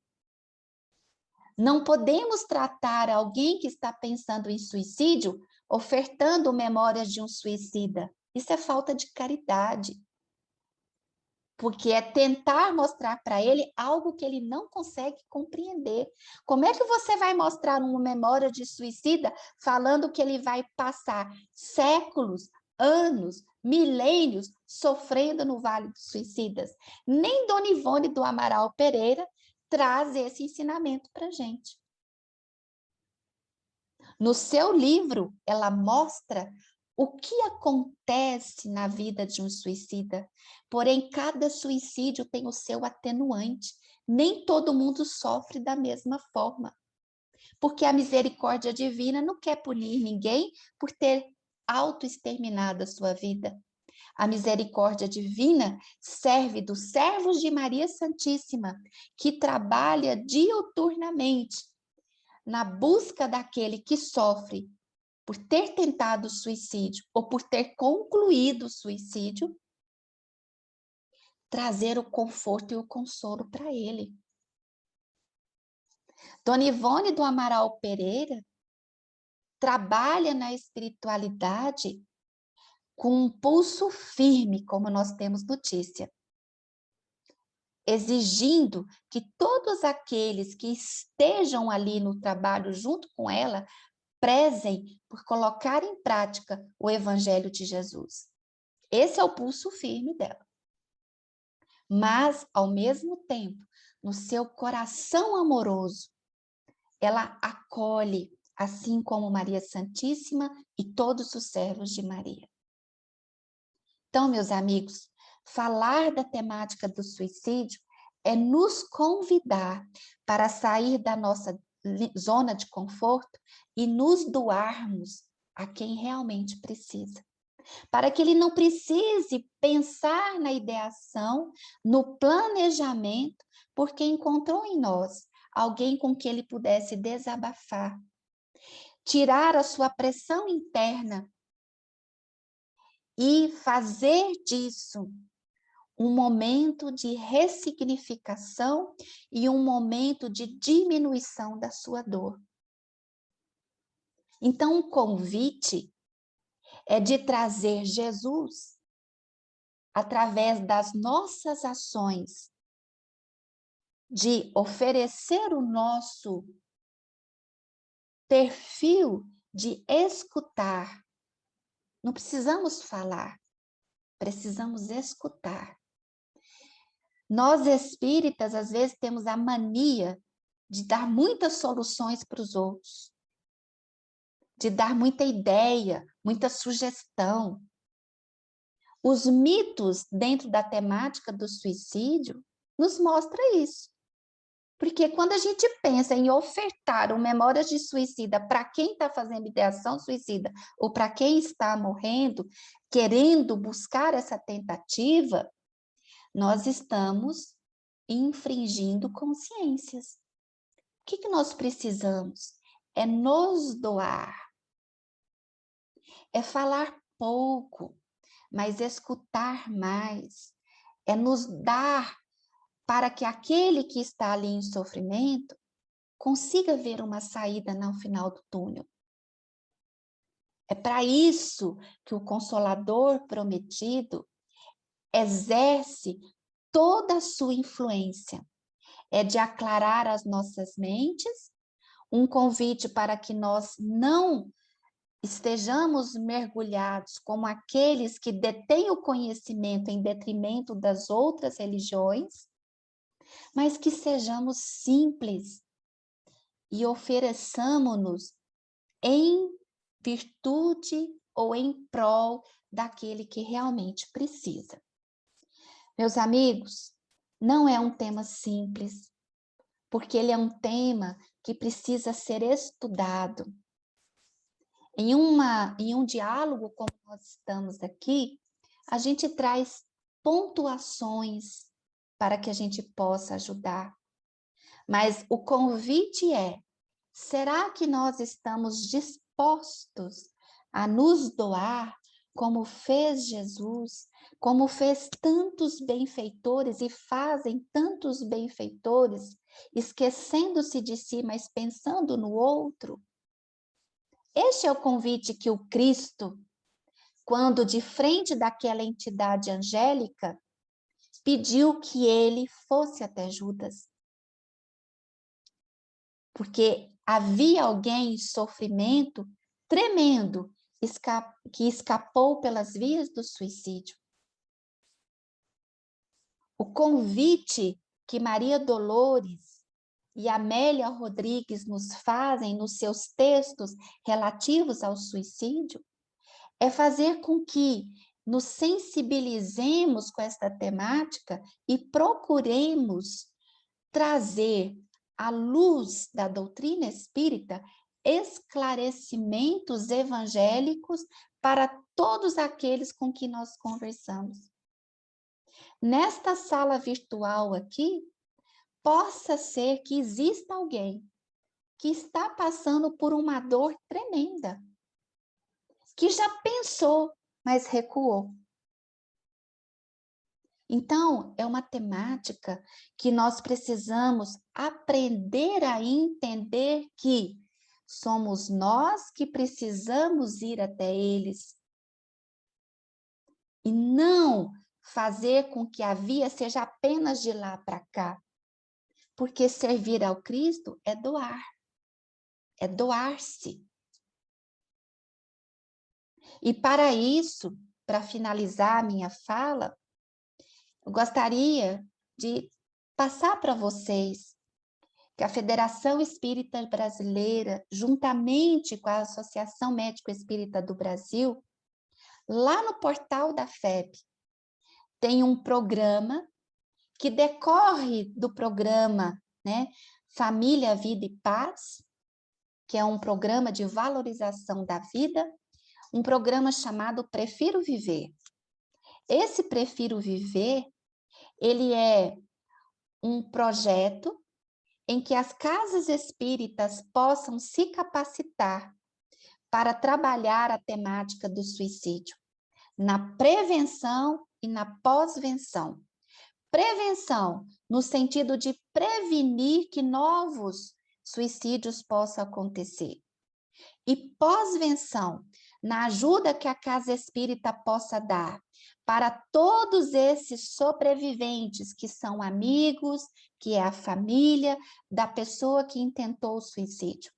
Não podemos tratar alguém que está pensando em suicídio ofertando memórias de um suicida. Isso é falta de caridade. Porque é tentar mostrar para ele algo que ele não consegue compreender. Como é que você vai mostrar uma memória de suicida falando que ele vai passar séculos, anos, milênios sofrendo no Vale dos Suicidas? Nem Dona Ivone do Amaral Pereira traz esse ensinamento para a gente. No seu livro, ela mostra o que acontece na vida de um suicida. Porém, cada suicídio tem o seu atenuante. Nem todo mundo sofre da mesma forma. Porque a misericórdia divina não quer punir ninguém por ter autoexterminado a sua vida. A misericórdia divina serve dos servos de Maria Santíssima, que trabalha diuturnamente na busca daquele que sofre por ter tentado o suicídio ou por ter concluído o suicídio, trazer o conforto e o consolo para ele. Dona Ivone do Amaral Pereira trabalha na espiritualidade com um pulso firme, como nós temos notícia, exigindo que todos aqueles que estejam ali no trabalho junto com ela prezem por colocar em prática o Evangelho de Jesus. Esse é o pulso firme dela. Mas, ao mesmo tempo, no seu coração amoroso, ela acolhe, assim como Maria Santíssima e todos os servos de Maria. Então, meus amigos, falar da temática do suicídio é nos convidar para sair da nossa zona de conforto e nos doarmos a quem realmente precisa. Para que ele não precise pensar na ideação, no planejamento, porque encontrou em nós alguém com que ele pudesse desabafar, tirar a sua pressão interna e fazer disso um momento de ressignificação e um momento de diminuição da sua dor. Então, o convite é de trazer Jesus através das nossas ações, de oferecer o nosso perfil de escutar. Não precisamos falar, precisamos escutar. Nós espíritas, às vezes, temos a mania de dar muitas soluções para os outros, de dar muita ideia, muita sugestão. Os mitos dentro da temática do suicídio nos mostram isso. Porque quando a gente pensa em ofertar o Memórias de Suicida para quem está fazendo ideação suicida ou para quem está morrendo, querendo buscar essa tentativa, nós estamos infringindo consciências. O que nós precisamos? É nos doar. É falar pouco, mas escutar mais. É nos dar para que aquele que está ali em sofrimento consiga ver uma saída no final do túnel. É para isso que o Consolador prometido exerce toda a sua influência. É de aclarar as nossas mentes, um convite para que nós não estejamos mergulhados como aqueles que detêm o conhecimento em detrimento das outras religiões, mas que sejamos simples e ofereçamos-nos em virtude ou em prol daquele que realmente precisa. Meus amigos, não é um tema simples, porque ele é um tema que precisa ser estudado. em um diálogo como nós estamos aqui, a gente traz pontuações para que a gente possa ajudar. Mas o convite é: será que nós estamos dispostos a nos doar como fez Jesus, como fez tantos benfeitores e fazem tantos benfeitores, esquecendo-se de si, mas pensando no outro? Este é o convite que o Cristo, quando de frente daquela entidade angélica, pediu que ele fosse até Judas. Porque havia alguém em sofrimento tremendo que escapou pelas vias do suicídio. O convite que Maria Dolores e Amélia Rodrigues nos fazem nos seus textos relativos ao suicídio é fazer com que nos sensibilizemos com esta temática e procuremos trazer à luz da doutrina espírita esclarecimentos evangélicos para todos aqueles com que nós conversamos. Nesta sala virtual aqui, possa ser que exista alguém que está passando por uma dor tremenda, que já pensou, mas recuou. Então, é uma temática que nós precisamos aprender a entender que somos nós que precisamos ir até eles. E não fazer com que a via seja apenas de lá para cá. Porque servir ao Cristo é doar. É doar-se. E para isso, para finalizar a minha fala, eu gostaria de passar para vocês que a Federação Espírita Brasileira, juntamente com a Associação Médico Espírita do Brasil, lá no portal da FEB, tem um programa que decorre do programa, né, Família, Vida e Paz, que é um programa de valorização da vida, um programa chamado Prefiro Viver. Esse Prefiro Viver, ele é um projeto em que as casas espíritas possam se capacitar para trabalhar a temática do suicídio, na prevenção e na pós-venção. Prevenção, no sentido de prevenir que novos suicídios possam acontecer. E pós-venção, na ajuda que a casa espírita possa dar para todos esses sobreviventes que são amigos, que é a família da pessoa que intentou o suicídio.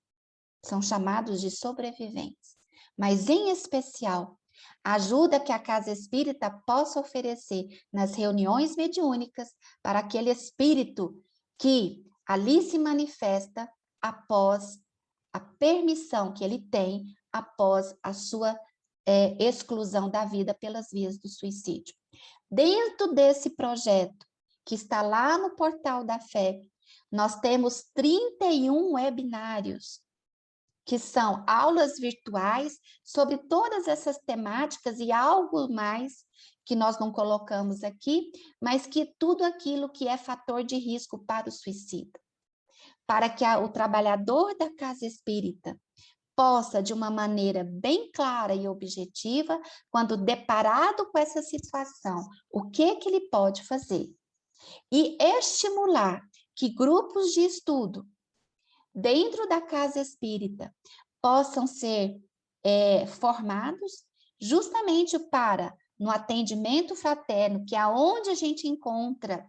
São chamados de sobreviventes. Mas, em especial, a ajuda que a casa espírita possa oferecer nas reuniões mediúnicas para aquele espírito que ali se manifesta após a permissão que ele tem após a sua exclusão da vida pelas vias do suicídio. Dentro desse projeto, que está lá no portal da FEB, nós temos 31 webinários, que são aulas virtuais sobre todas essas temáticas e algo mais que nós não colocamos aqui, mas que tudo aquilo que é fator de risco para o suicida. Para que o trabalhador da casa espírita possa, de uma maneira bem clara e objetiva, quando deparado com essa situação, o que ele pode fazer? E estimular que grupos de estudo dentro da casa espírita possam ser formados justamente para, no atendimento fraterno, que é onde a gente encontra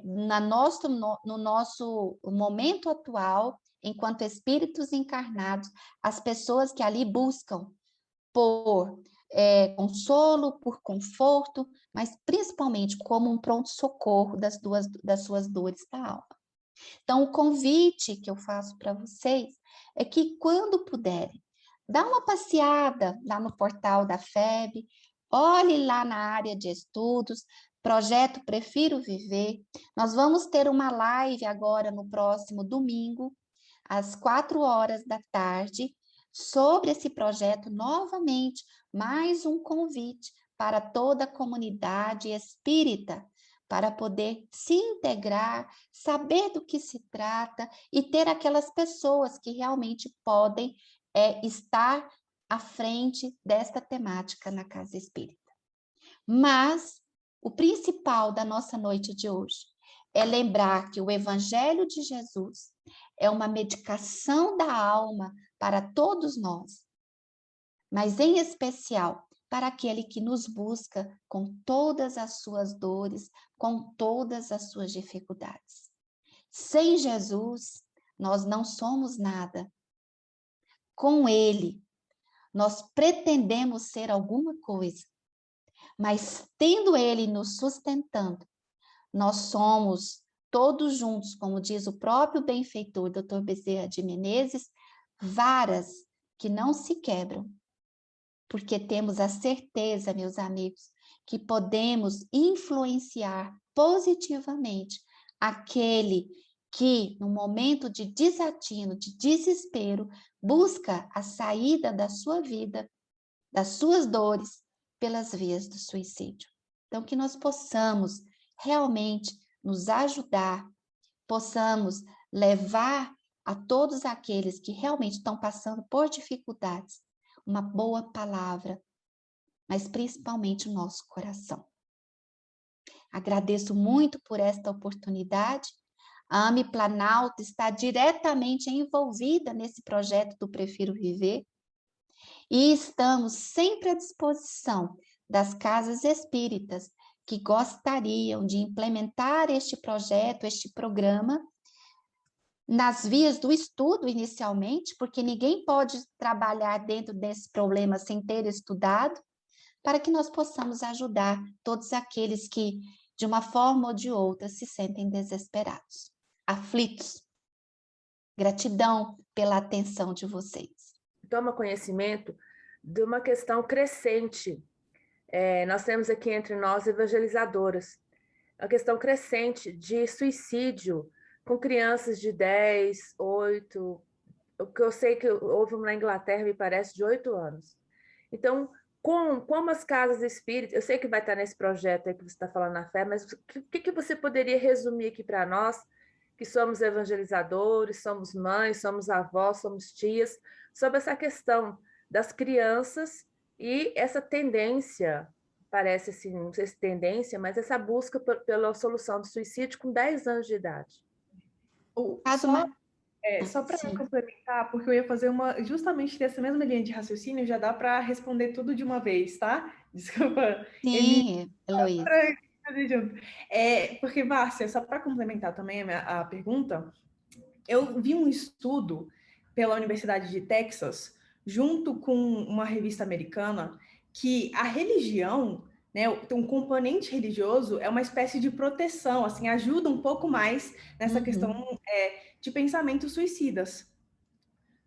no nosso momento atual, enquanto espíritos encarnados, as pessoas que ali buscam por consolo, por conforto, mas principalmente como um pronto-socorro das suas dores da alma. Então, o convite que eu faço para vocês é que, quando puderem, dá uma passeada lá no portal da FEB, olhe lá na área de estudos, projeto Prefiro Viver. Nós vamos ter uma live agora no próximo domingo, às 4 horas da tarde, sobre esse projeto novamente, mais um convite para toda a comunidade espírita, para poder se integrar, saber do que se trata e ter aquelas pessoas que realmente podem estar à frente desta temática na Casa Espírita. Mas o principal da nossa noite de hoje é lembrar que o Evangelho de Jesus é uma medicação da alma para todos nós, mas em especial para aquele que nos busca com todas as suas dores, com todas as suas dificuldades. Sem Jesus, nós não somos nada. Com Ele, nós pretendemos ser alguma coisa, mas tendo Ele nos sustentando, nós somos todos juntos, como diz o próprio benfeitor, Dr. Bezerra de Menezes, varas que não se quebram, porque temos a certeza, meus amigos, que podemos influenciar positivamente aquele que, no momento de desatino, de desespero, busca a saída da sua vida, das suas dores, pelas vias do suicídio. Então, que nós possamos realmente nos ajudar, possamos levar a todos aqueles que realmente estão passando por dificuldades uma boa palavra, mas principalmente o nosso coração. Agradeço muito por esta oportunidade. A AME Planalto está diretamente envolvida nesse projeto do Prefiro Viver e estamos sempre à disposição das casas espíritas que gostariam de implementar este projeto, este programa, nas vias do estudo inicialmente, porque ninguém pode trabalhar dentro desse problema sem ter estudado, para que nós possamos ajudar todos aqueles que, de uma forma ou de outra, se sentem desesperados, aflitos. Gratidão pela atenção de vocês. Toma conhecimento de uma questão crescente. Nós temos aqui entre nós evangelizadoras, a questão crescente de suicídio com crianças de 10, 8, o que eu sei que houve na Inglaterra, me parece, de 8 anos. Então, como as casas espíritas, eu sei que vai estar nesse projeto aí que você está falando na fé, mas o que você poderia resumir aqui para nós, que somos evangelizadores, somos mães, somos avós, somos tias, sobre essa questão das crianças e essa tendência, parece assim, não sei se tendência, mas essa busca pela solução do suicídio com 10 anos de idade. Só para complementar, porque eu ia fazer justamente dessa mesma linha de raciocínio, já dá para responder tudo de uma vez, tá? Desculpa. Sim, Heloísa. Porque, Márcia, só para complementar também a pergunta, eu vi um estudo pela Universidade de Texas, junto com uma revista americana, que a religião, né, um componente religioso é uma espécie de proteção, assim, ajuda um pouco mais nessa questão de pensamentos suicidas.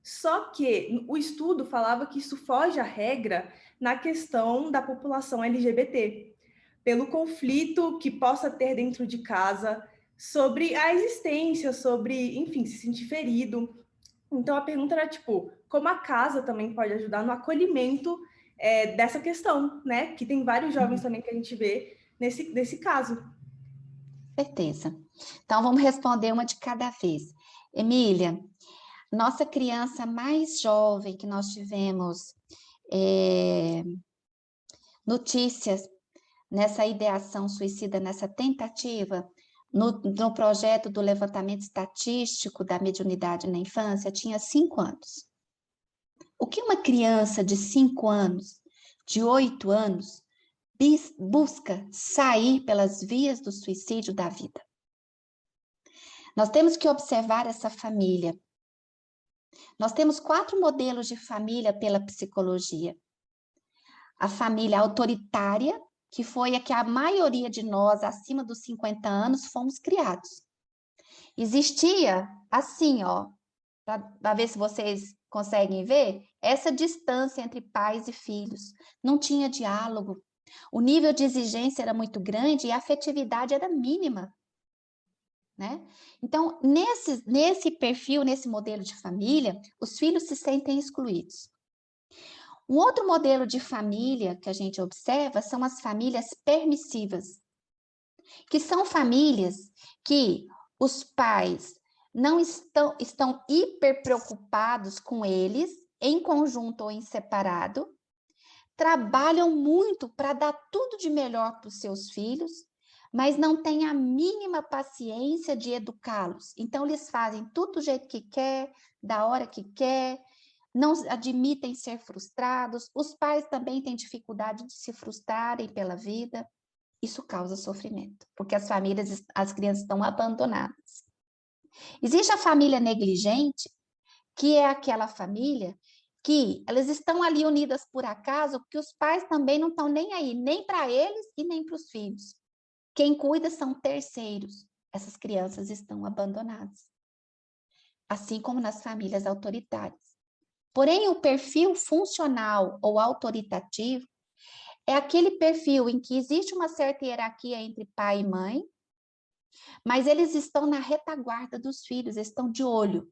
Só que o estudo falava que isso foge à regra na questão da população LGBT, pelo conflito que possa ter dentro de casa sobre a existência, sobre, enfim, se sentir ferido. Então, a pergunta era, como a casa também pode ajudar no acolhimento dessa questão, né? Que tem vários jovens também que a gente vê nesse caso. Certeza. Então, vamos responder uma de cada vez. Emília, nossa criança mais jovem que nós tivemos notícias nessa ideação suicida, nessa tentativa, no projeto do levantamento estatístico da mediunidade na infância, tinha 5 anos. O que uma criança de 5 anos, de 8 anos, busca sair pelas vias do suicídio da vida? Nós temos que observar essa família. Nós temos 4 modelos de família pela psicologia. A família autoritária, que foi a que a maioria de nós, acima dos 50 anos, fomos criados. Existia, assim, para ver se vocês conseguem ver, essa distância entre pais e filhos. Não tinha diálogo. O nível de exigência era muito grande e a afetividade era mínima. né? Então, nesse perfil, nesse modelo de família, os filhos se sentem excluídos. Um outro modelo de família que a gente observa são as famílias permissivas, que são famílias que os pais não estão hiper preocupados com eles, em conjunto ou em separado, trabalham muito para dar tudo de melhor para os seus filhos, mas não têm a mínima paciência de educá-los. Então, eles fazem tudo do jeito que quer, da hora que quer, não admitem ser frustrados. Os pais também têm dificuldade de se frustrarem pela vida. Isso causa sofrimento, porque as crianças estão abandonadas. Existe a família negligente, que é aquela família que elas estão ali unidas por acaso, porque os pais também não estão nem aí, nem para eles e nem para os filhos. Quem cuida são terceiros. Essas crianças estão abandonadas. Assim como nas famílias autoritárias. Porém, o perfil funcional ou autoritativo é aquele perfil em que existe uma certa hierarquia entre pai e mãe, mas eles estão na retaguarda dos filhos, estão de olho.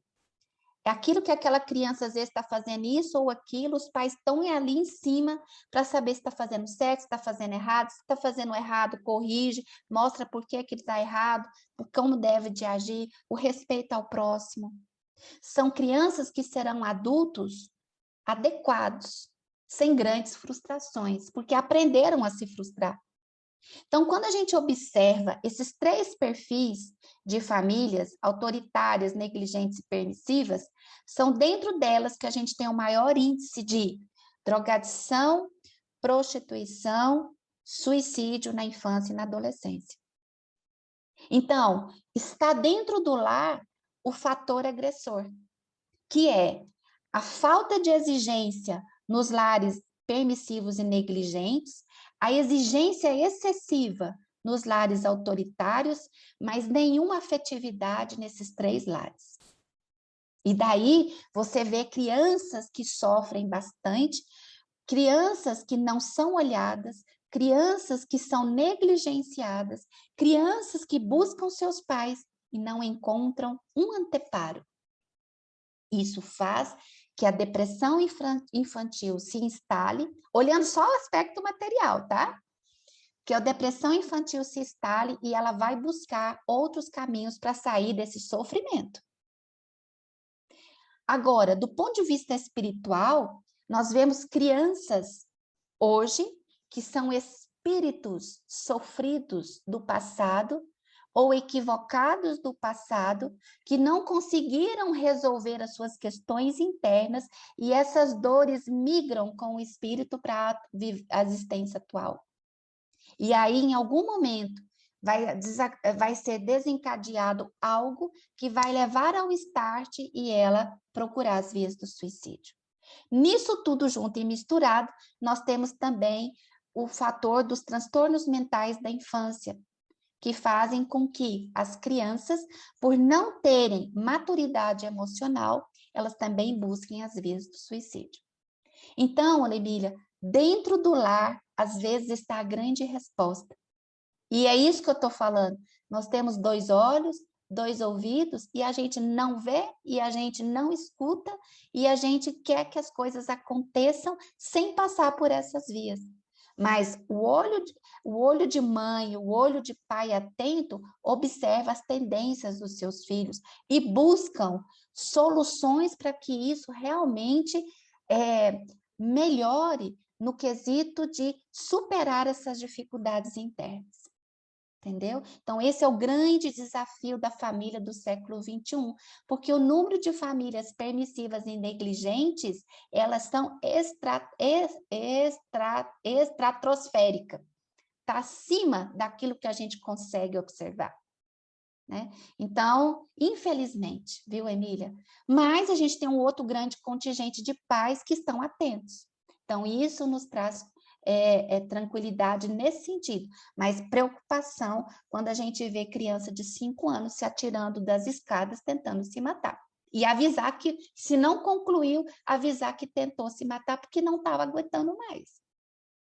É aquilo que aquela criança às vezes está fazendo isso ou aquilo, os pais estão ali em cima para saber se está fazendo certo, se está fazendo errado, se está fazendo errado, corrige, mostra por que ele está errado, como deve de agir, o respeito ao próximo. São crianças que serão adultos adequados, sem grandes frustrações, porque aprenderam a se frustrar. Então, quando a gente observa esses 3 perfis de famílias autoritárias, negligentes e permissivas, são dentro delas que a gente tem o maior índice de drogadição, prostituição, suicídio na infância e na adolescência. Então, está dentro do lar o fator agressor, que é a falta de exigência nos lares permissivos e negligentes, a exigência excessiva nos lares autoritários, mas nenhuma afetividade nesses 3 lares. E daí você vê crianças que sofrem bastante, crianças que não são olhadas, crianças que são negligenciadas, crianças que buscam seus pais e não encontram um anteparo. Isso faz que a depressão infantil se instale, olhando só o aspecto material, tá? Que a depressão infantil se instale e ela vai buscar outros caminhos para sair desse sofrimento. Agora, do ponto de vista espiritual, nós vemos crianças hoje que são espíritos sofridos do passado ou equivocados do passado, que não conseguiram resolver as suas questões internas e essas dores migram com o espírito para a existência atual. E aí, em algum momento, vai ser desencadeado algo que vai levar ao start e ela procurar as vias do suicídio. Nisso tudo junto e misturado, nós temos também o fator dos transtornos mentais da infância, que fazem com que as crianças, por não terem maturidade emocional, elas também busquem as vias do suicídio. Então, Emília, dentro do lar, às vezes está a grande resposta. E é isso que eu estou falando. Nós temos 2 olhos, 2 ouvidos, e a gente não vê, e a gente não escuta, e a gente quer que as coisas aconteçam sem passar por essas vias. Mas o olho de mãe, o olho de pai atento, observa as tendências dos seus filhos e buscam soluções para que isso realmente melhore no quesito de superar essas dificuldades internas. Entendeu? Então, esse é o grande desafio da família do século XXI, porque o número de famílias permissivas e negligentes, elas são estratosféricas, está acima daquilo que a gente consegue observar. Né? Então, infelizmente, viu, Emília? Mas a gente tem um outro grande contingente de pais que estão atentos. Então, isso nos traz tranquilidade nesse sentido, mas preocupação quando a gente vê criança de 5 anos se atirando das escadas tentando se matar. E avisar que, se não concluiu, avisar que tentou se matar porque não estava aguentando mais.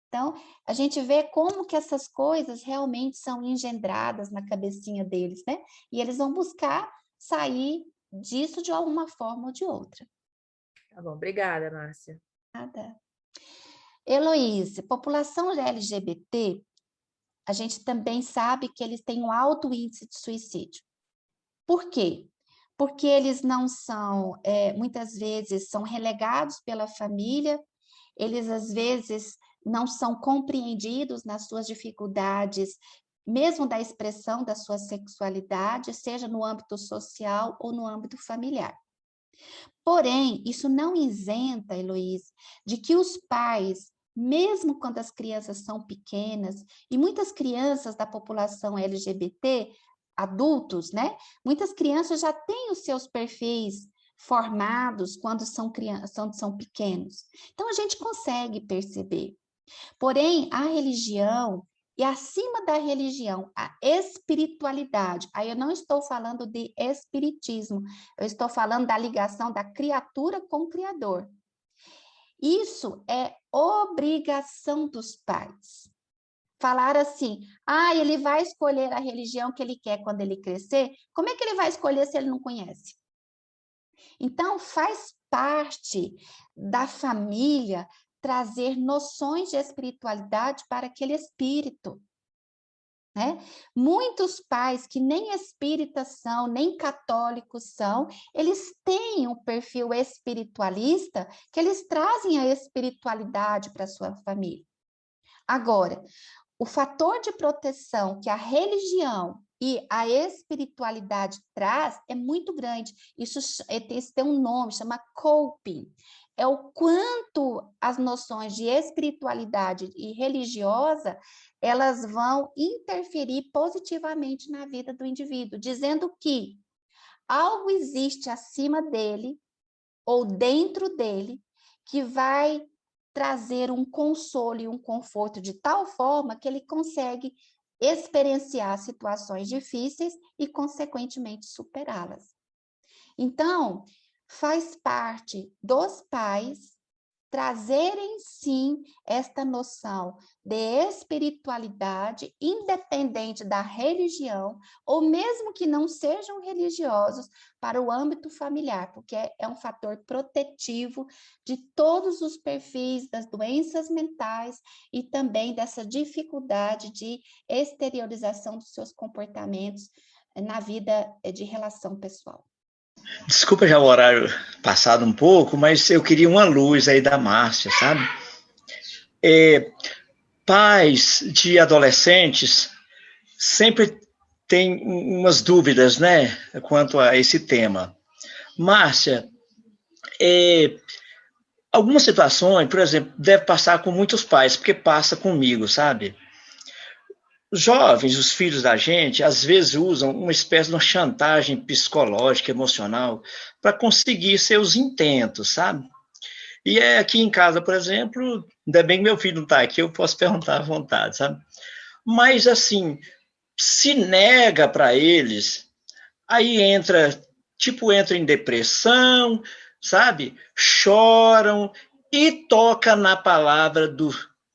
Então, a gente vê como que essas coisas realmente são engendradas na cabecinha deles, né? E eles vão buscar sair disso de alguma forma ou de outra. Tá bom, obrigada, Márcia. Nada. Heloísa, população LGBT, a gente também sabe que eles têm um alto índice de suicídio. Por quê? Porque eles não são, muitas vezes, são relegados pela família, eles, às vezes, não são compreendidos nas suas dificuldades, mesmo da expressão da sua sexualidade, seja no âmbito social ou no âmbito familiar. Porém, isso não isenta, Heloísa, de que os pais, mesmo quando as crianças são pequenas, e muitas crianças da população LGBT, adultos, né? Muitas crianças já têm os seus perfis formados quando são crianças, são pequenos. Então, a gente consegue perceber. Porém, a religião, e acima da religião, a espiritualidade, aí eu não estou falando de espiritismo, eu estou falando da ligação da criatura com o Criador. Isso é obrigação dos pais. Falar assim, ele vai escolher a religião que ele quer quando ele crescer, como é que ele vai escolher se ele não conhece? Então, faz parte da família trazer noções de espiritualidade para aquele espírito, né? Muitos pais que nem espíritas são, nem católicos são, eles têm um perfil espiritualista que eles trazem a espiritualidade para a sua família. Agora, o fator de proteção que a religião e a espiritualidade traz é muito grande. Isso tem um nome, chama coping. É o quanto as noções de espiritualidade e religiosa, elas vão interferir positivamente na vida do indivíduo, dizendo que algo existe acima dele ou dentro dele que vai trazer um consolo e um conforto de tal forma que ele consegue experienciar situações difíceis e, consequentemente, superá-las. Então, faz parte dos pais trazerem, sim, esta noção de espiritualidade, independente da religião, ou mesmo que não sejam religiosos, para o âmbito familiar, porque é um fator protetivo de todos os perfis das doenças mentais e também dessa dificuldade de exteriorização dos seus comportamentos na vida de relação pessoal. Desculpa já o horário passado um pouco, mas eu queria uma luz aí da Márcia, sabe? Pais de adolescentes sempre têm umas dúvidas, né, quanto a esse tema. Márcia, algumas situações, por exemplo, deve passar com muitos pais, porque passa comigo, sabe? Os jovens, os filhos da gente, às vezes usam uma espécie de uma chantagem psicológica, emocional, para conseguir seus intentos, sabe? E aqui em casa, por exemplo, ainda bem que meu filho não está aqui, eu posso perguntar à vontade, sabe? Mas, assim, se nega para eles, aí entra em depressão, sabe? Choram e toca na palavra do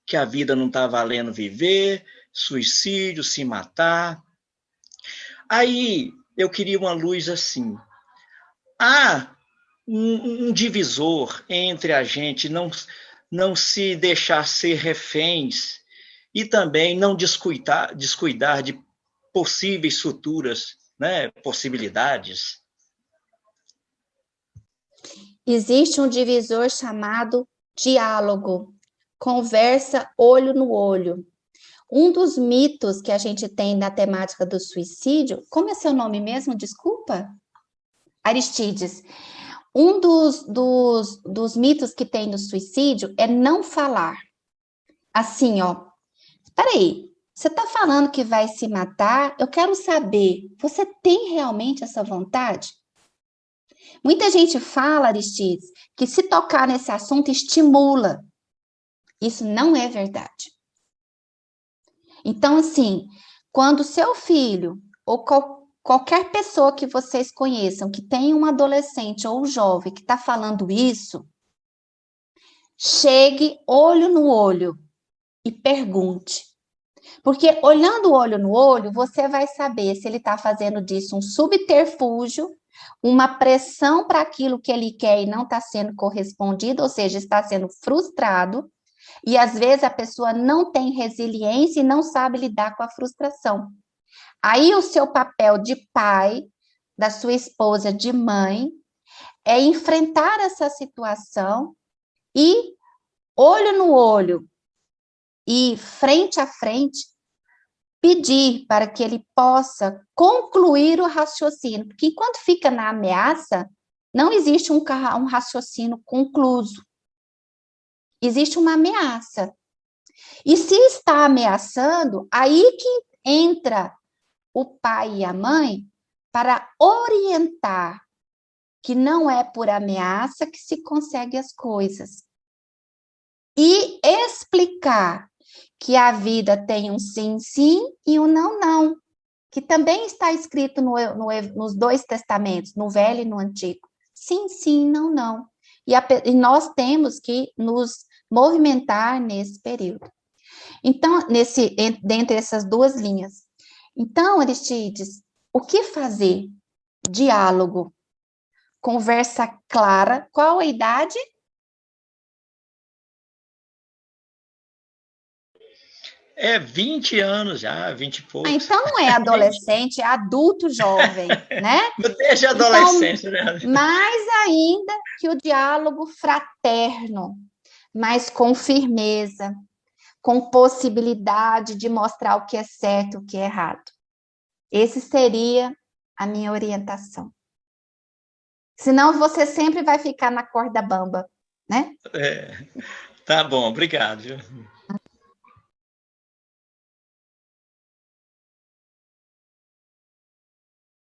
que a vida não está valendo viver, suicídio, se matar. Aí eu queria uma luz assim. Há um divisor entre a gente não se deixar ser reféns e também não descuidar de possíveis futuras, né, possibilidades. Existe um divisor chamado diálogo, conversa olho no olho. Um dos mitos que a gente tem na temática do suicídio, como é seu nome mesmo? Desculpa? Aristides. Um dos mitos que tem no suicídio é não falar. Assim, peraí, você está falando que vai se matar? Eu quero saber, você tem realmente essa vontade? Muita gente fala, Aristides, que se tocar nesse assunto estimula. Isso não é verdade. Então, assim, quando seu filho ou qualquer pessoa que vocês conheçam que tem um adolescente ou um jovem que está falando isso, chegue olho no olho e pergunte. Porque olhando o olho no olho, você vai saber se ele está fazendo disso um subterfúgio, uma pressão para aquilo que ele quer e não está sendo correspondido, ou seja, está sendo frustrado, e às vezes a pessoa não tem resiliência e não sabe lidar com a frustração. Aí o seu papel de pai, da sua esposa, de mãe, é enfrentar essa situação e, olho no olho e frente a frente, pedir para que ele possa concluir o raciocínio, porque enquanto fica na ameaça, não existe um raciocínio concluso. Existe uma ameaça. E se está ameaçando, aí que entra o pai e a mãe para orientar que não é por ameaça que se consegue as coisas. E explicar que a vida tem um sim, sim e um não, não, que também está escrito nos dois testamentos, no Velho e no Antigo. Sim, sim, não, não. E nós temos que nos movimentar nesse período. Então, dentre essas duas linhas. Então, Aristides, o que fazer? Diálogo, conversa clara. Qual a idade? É 20 anos já, 20 e poucos. Então não é adolescente, é adulto jovem, né? Desde a adolescência, né? Mais ainda que o diálogo fraterno, mas com firmeza, com possibilidade de mostrar o que é certo e o que é errado. Esse seria a minha orientação. Senão você sempre vai ficar na corda bamba, né? Tá bom, obrigado.